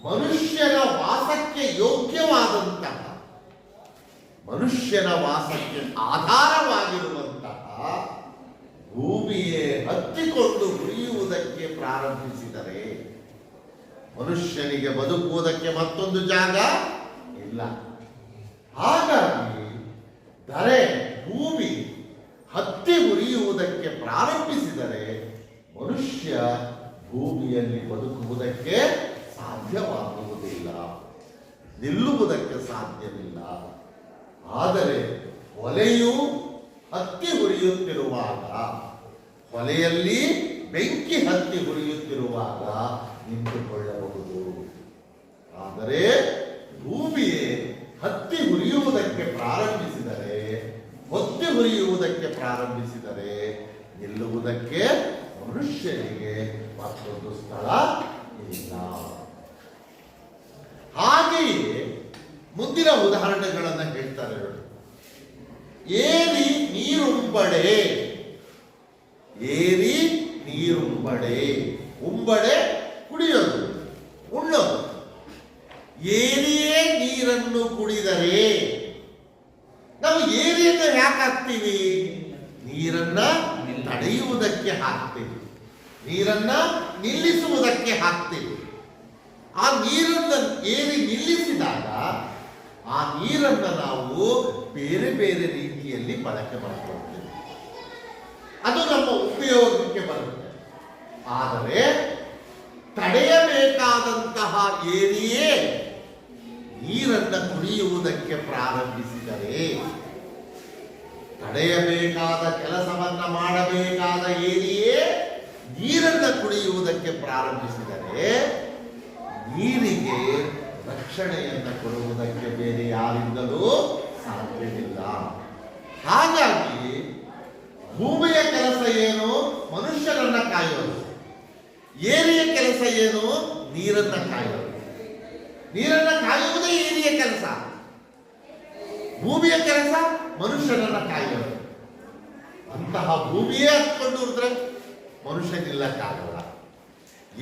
ಮನುಷ್ಯನ ವಾಸಕ್ಕೆ ಯೋಗ್ಯವಾದಂತಹ, ಮನುಷ್ಯನ ವಾಸಕ್ಕೆ ಆಧಾರವಾಗಿರುವಂತಹ ಭೂಮಿಯೇ ಹತ್ತಿಕೊಂಡು ಉರಿಯುವುದಕ್ಕೆ ಪ್ರಾರಂಭಿಸಿದರೆ ಮನುಷ್ಯನಿಗೆ ಬದುಕುವುದಕ್ಕೆ ಮತ್ತೊಂದು ಜಾಗ ಇಲ್ಲ. ಹಾಗಾಗಿ ಧರೆ ಭೂಮಿ ಹತ್ತಿ ಉರಿಯುವುದಕ್ಕೆ ಪ್ರಾರಂಭಿಸಿದರೆ ಮನುಷ್ಯ ಭೂಮಿಯಲ್ಲಿ ಬದುಕುವುದಕ್ಕೆ ಸಾಧ್ಯವಾಗುವುದಿಲ್ಲ, ನಿಲ್ಲುವುದಕ್ಕೆ ಸಾಧ್ಯವಿಲ್ಲ. ಆದರೆ ಹೊಲೆಯು ಹತ್ತಿ ಉರಿಯುತ್ತಿರುವಾಗ, ಹೊಲೆಯಲ್ಲಿ ಬೆಂಕಿ ಹತ್ತಿ ಉರಿಯುತ್ತಿರುವಾಗ ನಿಂತುಕೊಳ್ಳಬಹುದು. ಆದರೆ ಭೂಮಿಯೇ ಹತ್ತಿ ಉರಿಯುವುದಕ್ಕೆ ಪ್ರಾರಂಭಿಸಿದರೆ, ಹೊತ್ತಿ ಉರಿಯುವುದಕ್ಕೆ ಪ್ರಾರಂಭಿಸಿದರೆ ನಿಲ್ಲುವುದಕ್ಕೆ ಮನುಷ್ಯನಿಗೆ ಮತ್ತೊಂದು ಸ್ಥಳ ಇಲ್ಲ. ಹಾಗೆಯೇ ಮುಂದಿನ ಉದಾಹರಣೆಗಳನ್ನು ಹೇಳ್ತಾರೆ. ಏರಿ ನೀರುಂಬಡೆ, ಏರಿ ನೀರುಂಬಡೆ, ಉಂಬಡೆ ಕುಡಿಯೋದು, ಉಣ್ಣೋದು. ಏರಿಯೇ ನೀರನ್ನು ಕುಡಿದರೆ, ನಾವು ಏರಿಯನ್ನು ಯಾಕೆ ಹಾಕ್ತೀವಿ? ನೀರನ್ನ ತಡೆಯುವುದಕ್ಕೆ ಹಾಕ್ತೀವಿ, ನೀರನ್ನ ನಿಲ್ಲಿಸುವುದಕ್ಕೆ ಹಾಕ್ತೀವಿ. ಆ ನೀರನ್ನು ಏರಿ ನಿಲ್ಲಿಸಿದಾಗ ಆ ನೀರನ್ನು ನಾವು ಬೇರೆ ಬೇರೆ ರೀತಿಯಲ್ಲಿ ಬಳಕೆ ಮಾಡಿಕೊಳ್ತೇವೆ, ಅದು ನಮ್ಮ ಉಪಯೋಗಕ್ಕೆ ಬರುತ್ತೆ. ಆದರೆ ತಡೆಯಬೇಕಾದಂತಹ ಏರಿಯೇ ನೀರನ್ನು ಕುಡಿಯುವುದಕ್ಕೆ ಪ್ರಾರಂಭಿಸಿದರೆ, ತಡೆಯಬೇಕಾದ ಕೆಲಸವನ್ನ ಮಾಡಬೇಕಾದ ಏರಿಯೇ ನೀರನ್ನು ಕುಡಿಯುವುದಕ್ಕೆ ಪ್ರಾರಂಭಿಸಿದರೆ ನೀರಿಗೆ ರಕ್ಷಣೆಯನ್ನು ಕೊಡುವುದಕ್ಕೆ ಬೇರೆ ಯಾರಿಂದಲೂ ಸಾಧ್ಯವಿಲ್ಲ. ಹಾಗಾಗಿ ಭೂಮಿಯ ಕೆಲಸ ಏನು? ಮನುಷ್ಯರನ್ನ ಕಾಯೋದು. ಏರಿಯ ಕೆಲಸ ಏನು? ನೀರನ್ನ ಕಾಯೋದು. ನೀರನ್ನ ಕಾಯುವುದೇ ಏರಿಯ ಕೆಲಸ. ಭೂಮಿಯ ಕೆಲಸ ಮನುಷ್ಯರನ್ನ ಕಾಯೋದು. ಅಂತಹ ಭೂಮಿಯೇ ಹತ್ಕೊಂಡು ಹೋದ್ರೆ ಮನುಷ್ಯ ನಿಲ್ಲಕ್ಕಾಗಲ್ಲ.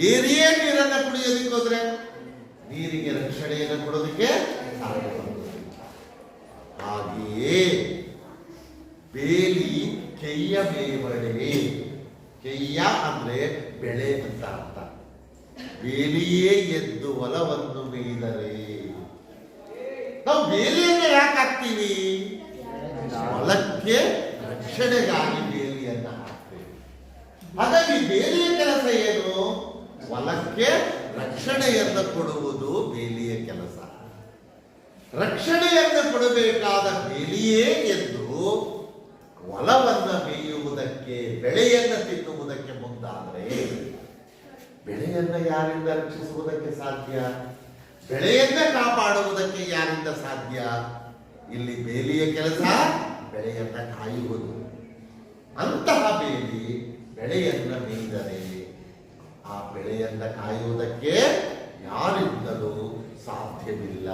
ಏರಿಯೇ ನೀರನ್ನ ಕುಡಿಯೋದಕ್ಕೆ ಹೋದ್ರೆ ನೀರಿಗೆ ರಕ್ಷಣೆಯನ್ನು ಕೊಡೋದಕ್ಕೆ ಸಾಧ್ಯವಾಗುವುದಿಲ್ಲ. ಹಾಗೆಯೇ ಬೇಲಿ ಕೆಯ್ಯ ಮೇವಡೆ, ಕೆಯ್ಯ ಅಂದ್ರೆ ಬೆಳೆ ಅಂತ ಅರ್ಥ. ಬೇಲಿಯೇ ಎದ್ದು ಹೊಲವನ್ನು ಮೇಯ್ದರೆ, ನಾವು ಬೇಲಿಯನ್ನು ಯಾಕೆ ಹಾಕ್ತೀವಿ? ಹೊಲಕ್ಕೆ ರಕ್ಷಣೆಗಾಗಿ ಬೇಲಿಯನ್ನ ಹಾಕ್ತೀವಿ. ಹಾಗಾಗಿ ಬೇಲಿಯ ಕೆಲಸ ಏನು? ಹೊಲಕ್ಕೆ ರಕ್ಷಣೆಯನ್ನು ಕೊಡುವುದು ಬೇಲಿಯ ಕೆಲಸ. ರಕ್ಷಣೆಯನ್ನು ಕೊಡಬೇಕಾದ ಬೇಲಿಯೇ ಎದ್ದು ಹೊಲವನ್ನು ಮೇಯುವುದಕ್ಕೆ, ಬೆಳೆಯನ್ನು ತಿನ್ನುವುದಕ್ಕೆ ಮುಂದಾದರೆ ಬೆಳೆಯನ್ನು ಯಾರಿಂದ ರಕ್ಷಿಸುವುದಕ್ಕೆ ಸಾಧ್ಯ? ಬೆಳೆಯನ್ನ ಕಾಪಾಡುವುದಕ್ಕೆ ಯಾರಿಂದ ಸಾಧ್ಯ? ಇಲ್ಲಿ ಬೇಲಿಯ ಕೆಲಸ ಬೆಳೆಯನ್ನ ಕಾಯುವುದು. ಅಂತಹ ಬೇಲಿ ಬೆಳೆಯನ್ನ ಮೇಯ್ದರೆ ಆ ಬೆಳೆಯನ್ನ ಕಾಯುವುದಕ್ಕೆ ಯಾರಿಂದಲೂ ಸಾಧ್ಯವಿಲ್ಲ.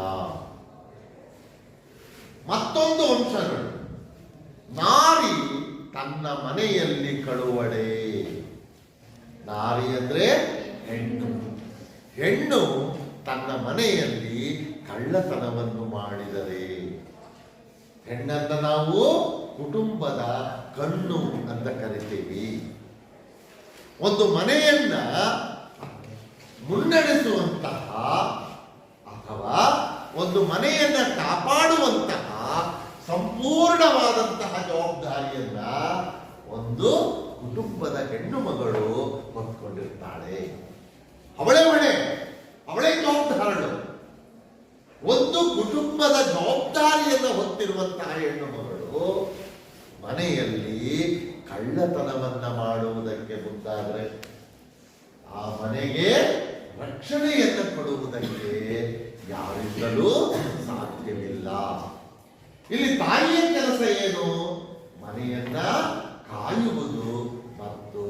ಮತ್ತೊಂದು ಅಂಶಗಳು, ನಾರಿ ತನ್ನ ಮನೆಯಲ್ಲಿ ಕಳುವಡೆ. ನಾರಿ ಅಂದ್ರೆ ಹೆಣ್ಣು. ಹೆಣ್ಣು ತನ್ನ ಮನೆಯಲ್ಲಿ ಕಳ್ಳತನವನ್ನು ಮಾಡಿದರೆ, ಹೆಣ್ಣನ್ನ ನಾವು ಕುಟುಂಬದ ಕಣ್ಣು ಅಂತ ಕರಿತೀವಿ. ಒಂದು ಮನೆಯನ್ನ ಮುನ್ನಡೆಸುವಂತಹ ಅಥವಾ ಒಂದು ಮನೆಯನ್ನ ಕಾಪಾಡುವಂತಹ ಸಂಪೂರ್ಣವಾದಂತಹ ಜವಾಬ್ದಾರಿಯನ್ನ ಒಂದು ಕುಟುಂಬದ ಹೆಣ್ಣು ಮಗಳು ಹೊತ್ಕೊಂಡಿರ್ತಾಳೆ. ಅವಳೇ ಜವಾಬ್ದಾರಳು. ಒಂದು ಕುಟುಂಬದ ಜವಾಬ್ದಾರಿಯನ್ನು ಹೊತ್ತಿರುವಂತಹ ಹೆಣ್ಣು ಮಗಳು ಮನೆಯಲ್ಲಿ ಕಳ್ಳತನವನ್ನ ಮಾಡುವುದಕ್ಕೆ ಮುಂದಾದರೆ ಆ ಮನೆಗೆ ರಕ್ಷಣೆಯನ್ನು ಕೊಡುವುದಕ್ಕೆ ಯಾರಿಂದಲೂ ಸಾಧ್ಯವಿಲ್ಲ. ಇಲ್ಲಿ ತಾಯಿಯ ಕೆಲಸ ಏನು? ಮನೆಯನ್ನ ಕಾಯುವುದು ಮತ್ತು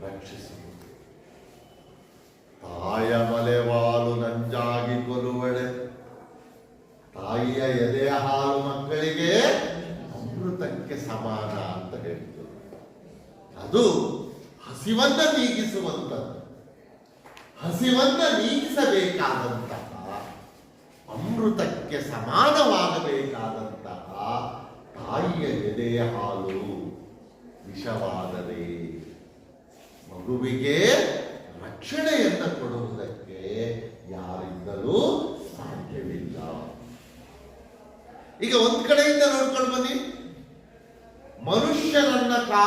ರಕ್ಷಿಸುವುದು. ತಾಯ ಮಲೆವಾಲು ನಂಜಾಗಿ ಕೊಲುವಡೆ, ತಾಯಿಯ ಎದೆಯ ಹಾಲು ಮಕ್ಕಳಿಗೆ ಅಮೃತಕ್ಕೆ ಸಮಾನ ಅಂತ ಹೇಳಿತು. ಅದು ಹಸಿವನ್ನ ನೀಗಿಸುವಂಥದ್ದು, ಹಸಿವನ್ನ ನೀಗಿಸಬೇಕಾದಂತಹ, ಅಮೃತಕ್ಕೆ ಸಮಾನವಾಗಬೇಕಾದಂತಹ ತಾಯಿಯ ಎದೆಯ ಹಾಲು ವಿಷವಾದರೆ ಮಗುವಿಗೆ ರಕ್ಷಣೆಯನ್ನು ಕೊಡುವುದಕ್ಕೆ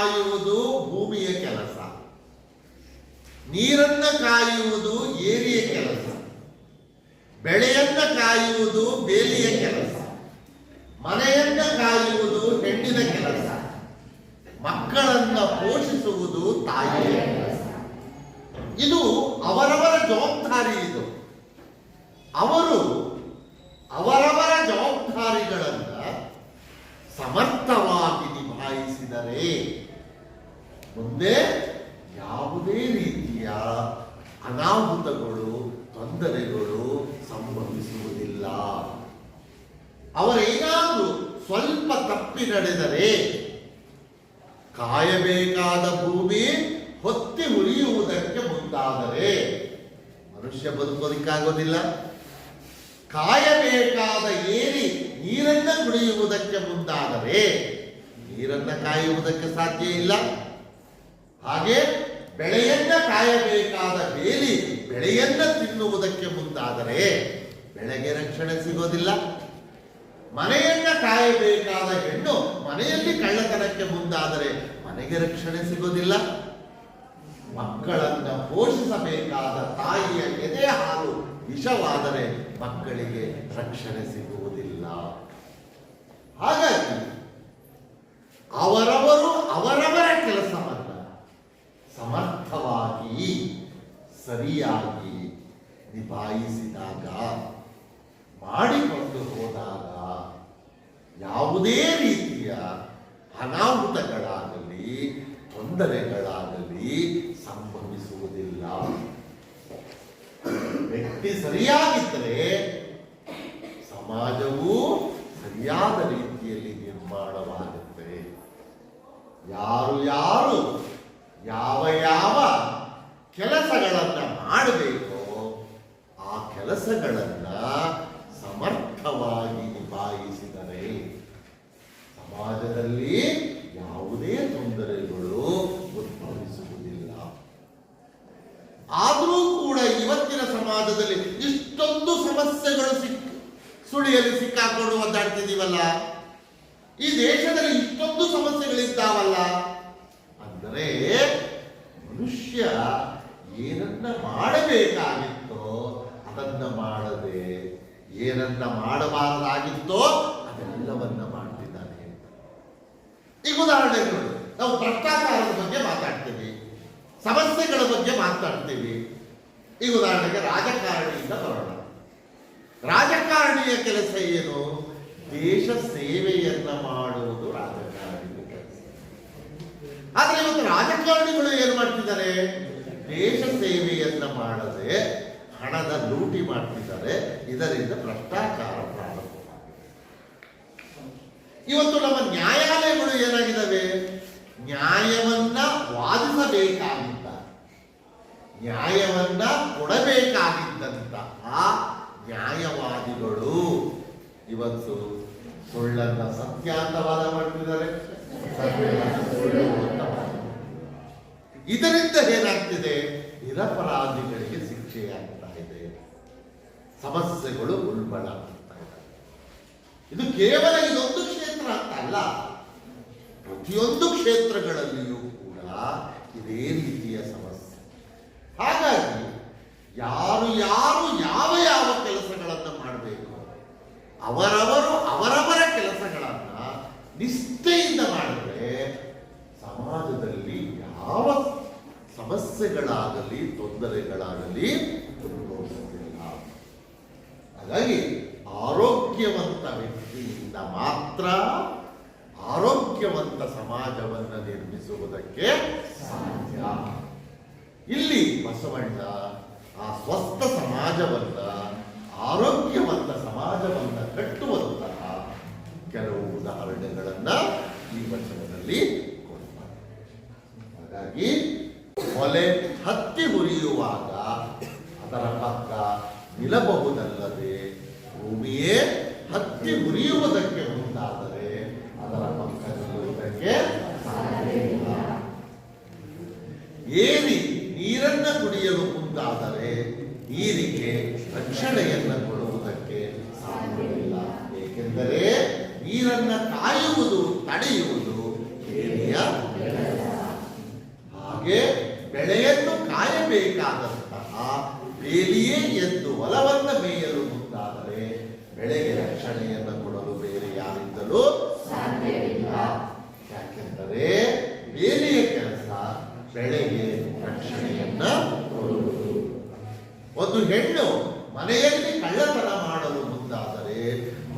ಕಾಯುವುದು ಭೂಮಿಯ ಕೆಲಸ, ನೀರನ್ನ ಕಾಯುವುದು ಏರಿಯ ಕೆಲಸ, ಬೆಳೆಯನ್ನ ಕಾಯುವುದು ಬೇಲಿಯ ಕೆಲಸ, ಮನೆಯನ್ನ ಕಾಯುವುದು ಹೆಣ್ಣಿನ ಕೆಲಸ, ಮಕ್ಕಳನ್ನ ಪೋಷಿಸುವುದು ತಾಯಿಯ ಕೆಲಸ. ಇದು ಅವರವರ ಜವಾಬ್ದಾರಿ. ಇದು ಅವರು ಅವರವರ ಜವಾಬ್ದಾರಿಗಳನ್ನ ಸಮರ್ಥವಾಗಿ ನಿಭಾಯಿಸಿದರೆ ಮುಂದೆ ಯಾವುದೇ ರೀತಿಯ ಅನಾಹುತಗಳು, ತೊಂದರೆಗಳು ಸಂಭವಿಸುವುದಿಲ್ಲ. ಅವರೇನಾದರೂ ಸ್ವಲ್ಪ ತಪ್ಪಿ ನಡೆದರೆ ಕಾಯಬೇಕಾದ ಭೂಮಿ ಹೊತ್ತಿ ಉರಿಯುವುದಕ್ಕೆ ಮುಂದಾದರೆ ಮನುಷ್ಯ ಬದುಕೋದಿಕ್ಕಾಗೋದಿಲ್ಲ. ಕಾಯಬೇಕಾದ ಏರಿ ನೀರನ್ನ ಕುಡಿಯುವುದಕ್ಕೆ ಮುಂದಾದರೆ ನೀರನ್ನ ಕಾಯುವುದಕ್ಕೆ ಸಾಧ್ಯ ಇಲ್ಲ. ಹಾಗೆ ಬೆಳೆಯನ್ನ ಕಾಯಬೇಕಾದ ಬೇಲಿ ಬೆಳೆಯನ್ನ ತಿನ್ನುವುದಕ್ಕೆ ಮುಂದಾದರೆ ಬೆಳೆಗೆ ರಕ್ಷಣೆ ಸಿಗೋದಿಲ್ಲ. ಮನೆಯನ್ನ ಕಾಯಬೇಕಾದ ಹೆಣ್ಣು ಮನೆಯಲ್ಲಿ ಕಳ್ಳತನಕ್ಕೆ ಮುಂದಾದರೆ ಮನೆಗೆ ರಕ್ಷಣೆ ಸಿಗೋದಿಲ್ಲ. ಮಕ್ಕಳನ್ನ ಪೋಷಿಸಬೇಕಾದ ತಾಯಿಯ ಎದೆ ಹಾಲು ವಿಷವಾದರೆ ಮಕ್ಕಳಿಗೆ ರಕ್ಷಣೆ ಸಿಗುವುದಿಲ್ಲ. ಹಾಗಾಗಿ ಅವರವರು ಅವರವರ ಕೆಲಸವನ್ನ ಸಮರ್ಥವಾಗಿ ಸರಿಯಾಗಿ ನಿಭಾಯಿಸಿದಾಗ, ಮಾಡಿಕೊಂಡು ಹೋದಾಗ ಯಾವುದೇ ರೀತಿಯ ಅನಾಹುತಗಳಾಗಲಿ ತೊಂದರೆಗಳಾಗಲಿ ಸಂಭವಿಸುವುದಿಲ್ಲ. ವ್ಯಕ್ತಿ ಸರಿಯಾಗಿದ್ದರೆ ಸಮಾಜವು ಸರಿಯಾದ ರೀತಿಯಲ್ಲಿ ನಿರ್ಮಾಣವಾಗುತ್ತದೆ. ಯಾರು ಯಾರು ಯಾವ ಯಾವ ಕೆಲಸಗಳನ್ನ ಮಾಡಬೇಕೋ ಆ ಕೆಲಸಗಳನ್ನ ಸಮರ್ಥವಾಗಿ ನಿಭಾಯಿಸಿದರೆ ಸಮಾಜದಲ್ಲಿ ಯಾವುದೇ ತೊಂದರೆಗಳು ಉದ್ಭವಿಸುವುದಿಲ್ಲ. ಆದರೂ ಕೂಡ ಇವತ್ತಿನ ಸಮಾಜದಲ್ಲಿ ಇಷ್ಟೊಂದು ಸಮಸ್ಯೆಗಳು ಸುಳಿಯಲ್ಲಿ ಸಿಕ್ಕಾಕೊಂಡು ಒದ್ದಾಡ್ತಿದ್ದೀವಲ್ಲ, ಈ ದೇಶದಲ್ಲಿ ಇಷ್ಟೊಂದು ಸಮಸ್ಯೆಗಳಿದ್ದಾವಲ್ಲ ಅಂದರೆ ಮನುಷ್ಯ ಏನನ್ನ ಮಾಡಬೇಕಾಗಿತ್ತೋ ಅದನ್ನ ಮಾಡದೆ ಏನನ್ನ ಮಾಡಬಾರದಾಗಿತ್ತೋ ಅದೆಲ್ಲವನ್ನ ಮಾಡ್ತಿದ್ದಾನೆ. ಈಗ ಉದಾಹರಣೆಗಳು, ನಾವು ಭ್ರಷ್ಟಾಚಾರದ ಬಗ್ಗೆ ಮಾತಾಡ್ತೀವಿ, ಸಮಸ್ಯೆಗಳ ಬಗ್ಗೆ ಮಾತಾಡ್ತೀವಿ. ಈಗ ಉದಾಹರಣೆಗೆ ರಾಜಕಾರಣಿಯಿಂದ ಬರೋಣ. ರಾಜಕಾರಣಿಯ ಕೆಲಸ ಏನು? ದೇಶ ಸೇವೆಯನ್ನ ಮಾಡುವುದು ರಾಜಕಾರಣಿಯ ಕೆಲಸ. ಆದ್ರೆ ಇವತ್ತು ರಾಜಕಾರಣಿಗಳು ಏನು ಮಾಡ್ತಿದ್ದಾರೆ? ದೇಶ ಸೇವೆಯನ್ನ ಮಾಡದೆ ಹಣದ ಲೂಟಿ ಮಾಡ್ತಿದ್ದಾರೆ. ಇದರಿಂದ ಭ್ರಷ್ಟಾಚಾರ ಪ್ರಾರಂಭವಾಗಿದೆ. ಇವತ್ತು ನಮ್ಮ ನ್ಯಾಯಾಲಯಗಳು ಏನಾಗಿದ್ದಾವೆ? ನ್ಯಾಯವನ್ನ ವಾದಿಸಬೇಕಾಗಿದ್ದ, ನ್ಯಾಯವನ್ನ ಕೊಡಬೇಕಾಗಿದ್ದಂತಹ ನ್ಯಾಯವಾದಿಗಳು ಇವತ್ತು ಸುಳ್ಳನ್ನ ಸತ್ಯ ಅಂತ ವಾದ ಮಾಡ್ತಿದ್ದಾರೆ. ಇದರಿಂದ ಏನಾಗ್ತಿದೆ? ನಿರಪರಾಧಿಗಳಿಗೆ ಶಿಕ್ಷೆಯಾಗ್ತಾ ಇದೆ, ಸಮಸ್ಯೆಗಳು ಉಲ್ಬಣ ಆಗ್ತಾ ಇದೆ. ಇದು ಕೇವಲ ಇದೊಂದು ಕ್ಷೇತ್ರ ಅಂತ ಅಲ್ಲ, ಪ್ರತಿಯೊಂದು ಕ್ಷೇತ್ರಗಳಲ್ಲಿಯೂ ಕೂಡ ಇದೇ ರೀತಿಯ ಸಮಸ್ಯೆ. ಹಾಗಾಗಿ ಯಾರು ಯಾರು ಯಾವ ಯಾವ ಕೆಲಸಗಳನ್ನು ಮಾಡಬೇಕು ಅವರವರು ಅವರವರ ಕೆಲಸಗಳನ್ನ ನಿಷ್ಠೆಯಿಂದ ಮಾಡಿದ್ರೆ ಸಮಾಜದಲ್ಲಿ ಯಾವ ಸಮಸ್ಯೆಗಳಾಗಲಿ ತೊಂದರೆಗಳಾಗಲಿ ಉದ್ಭವಿಸುವುದಿಲ್ಲ. ಹಾಗಾಗಿ ಆರೋಗ್ಯವಂತ ವ್ಯಕ್ತಿಯಿಂದ ಮಾತ್ರ ಆರೋಗ್ಯವಂತ ಸಮಾಜವನ್ನು ನಿರ್ಮಿಸುವುದಕ್ಕೆ ಸಾಧ್ಯ. ಇಲ್ಲಿ ಬಸವಣ್ಣ ಆ ಸ್ವಸ್ಥ ಸಮಾಜವನ್ನ, ಆರೋಗ್ಯವಂತ ಸಮಾಜವನ್ನ ಕಟ್ಟುವಂತಹ ಕೆಲವು ಉದಾಹರಣೆಗಳನ್ನ ಈ ವಚನದಲ್ಲಿ ಕೊಡ್ತಾರೆ. ಹಾಗಾಗಿ ಒಲೆ ಹತ್ತಿ ಉರಿಯುವಾಗ ಅದರ ಪಕ್ಕ ನಿಲ್ಲಬಹುದಲ್ಲದೆ ಭೂಮಿಯೇ ಹತ್ತಿ ಉರಿಯುವುದಕ್ಕೆ ಮುಂದಾದರೆ ಅದರ ಪಕ್ಕ ನಿಲ್ಲುವುದಕ್ಕೆ ಸಾಧ್ಯವಿಲ್ಲ. ಏರಿ ನೀರನ್ನ ಕುಡಿಯಲು ಮುಂದಾದರೆ ನೀರಿಗೆ ರಕ್ಷಣೆಯನ್ನು ಕೊಡುವುದಕ್ಕೆ ಸಾಧ್ಯವಿಲ್ಲ. ಏಕೆಂದರೆ ನೀರನ್ನ ಕಾಯುವುದು, ತಡೆಯುವುದು ಏರಿಯ ಕೆಲಸ. ಬೇಲಿಯೇ ಎದ್ದು ಹೊಲವನ್ನ ಮೇಯಲು ಮುಂದಾದರೆ ಬೆಳೆಗೆ ರಕ್ಷಣೆಯನ್ನು ಕೊಡಲು ಬೇರೆ ಯಾರಿಂದಲೂ ಸಾಧ್ಯವಿಲ್ಲ. ಯಾಕೆಂದರೆ ಬೇಲಿಯ ಕೆಲಸ ಬೆಳೆಗೆ ರಕ್ಷಣೆಯನ್ನ ಕೊಡುವುದು. ಒಂದು ಹೆಣ್ಣು ಮನೆಯಲ್ಲಿ ಕಳ್ಳತನ ಮಾಡಲು ಮುಂದಾದರೆ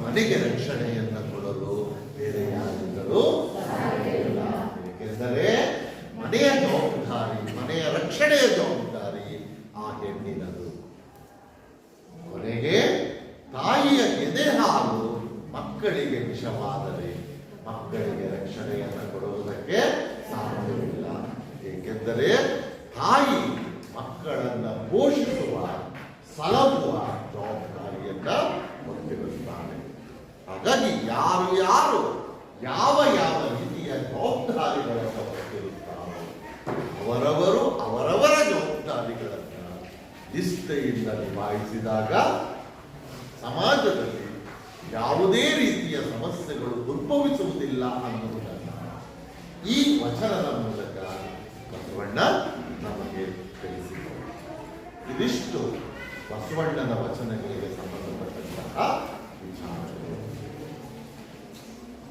ಮನೆಗೆ ರಕ್ಷಣೆಯನ್ನು ಕೊಡಲು ಬೇರೆ ಯಾರಿಂದಲೂ ಸಾಧ್ಯವಿಲ್ಲ. ಏಕೆಂದರೆ ಮನೆಯ ಜವಾಬ್ದಾರಿ, ಮನೆಯ ರಕ್ಷಣೆಯ ಜವಾಬ್ದಾರಿ ಆ ಹೆಣ್ಣಿನದು. ಕೊನೆಗೆ ತಾಯಿಯ ಎದೆ ಹಾಲು ಮಕ್ಕಳಿಗೆ ವಿಷವಾದರೆ ಮಕ್ಕಳಿಗೆ ರಕ್ಷಣೆಯನ್ನು ಕೊಡುವುದಕ್ಕೆ ಸಾಧ್ಯವಿಲ್ಲ. ಏಕೆಂದರೆ ತಾಯಿ ಮಕ್ಕಳನ್ನ ಪೋಷಿಸುವ, ಸಲಹುವ ಜವಾಬ್ದಾರಿಯನ್ನ ಹೊಂದಿರುತ್ತಾನೆ. ಹಾಗಾಗಿ ಯಾರು ಯಾರು ಯಾವ ಯಾವ ರೀತಿಯ ಜವಾಬ್ದಾರಿಗಳನ್ನು ಹೊಂದಿರುತ್ತಾರೋ ಅವರವರು ಅವರವರ ಜವಾಬ್ದಾರಿಗಳನ್ನು ನಿಷ್ಠೆಯಿಂದ ನಿಭಾಯಿಸಿದಾಗ ಸಮಾಜದಲ್ಲಿ ಯಾವುದೇ ರೀತಿಯ ಸಮಸ್ಯೆಗಳು ಉದ್ಭವಿಸುವುದಿಲ್ಲ ಅನ್ನುವುದನ್ನು ಈ ವಚನದ ಮೂಲಕ ಬಸವಣ್ಣ ನಮಗೆ ತಿಳಿಸಿದರು. ಇದಿಷ್ಟು ಬಸವಣ್ಣನ ವಚನಗಳಿಗೆ ಸಂಬಂಧಪಟ್ಟಂತಹ ವಿಚಾರ.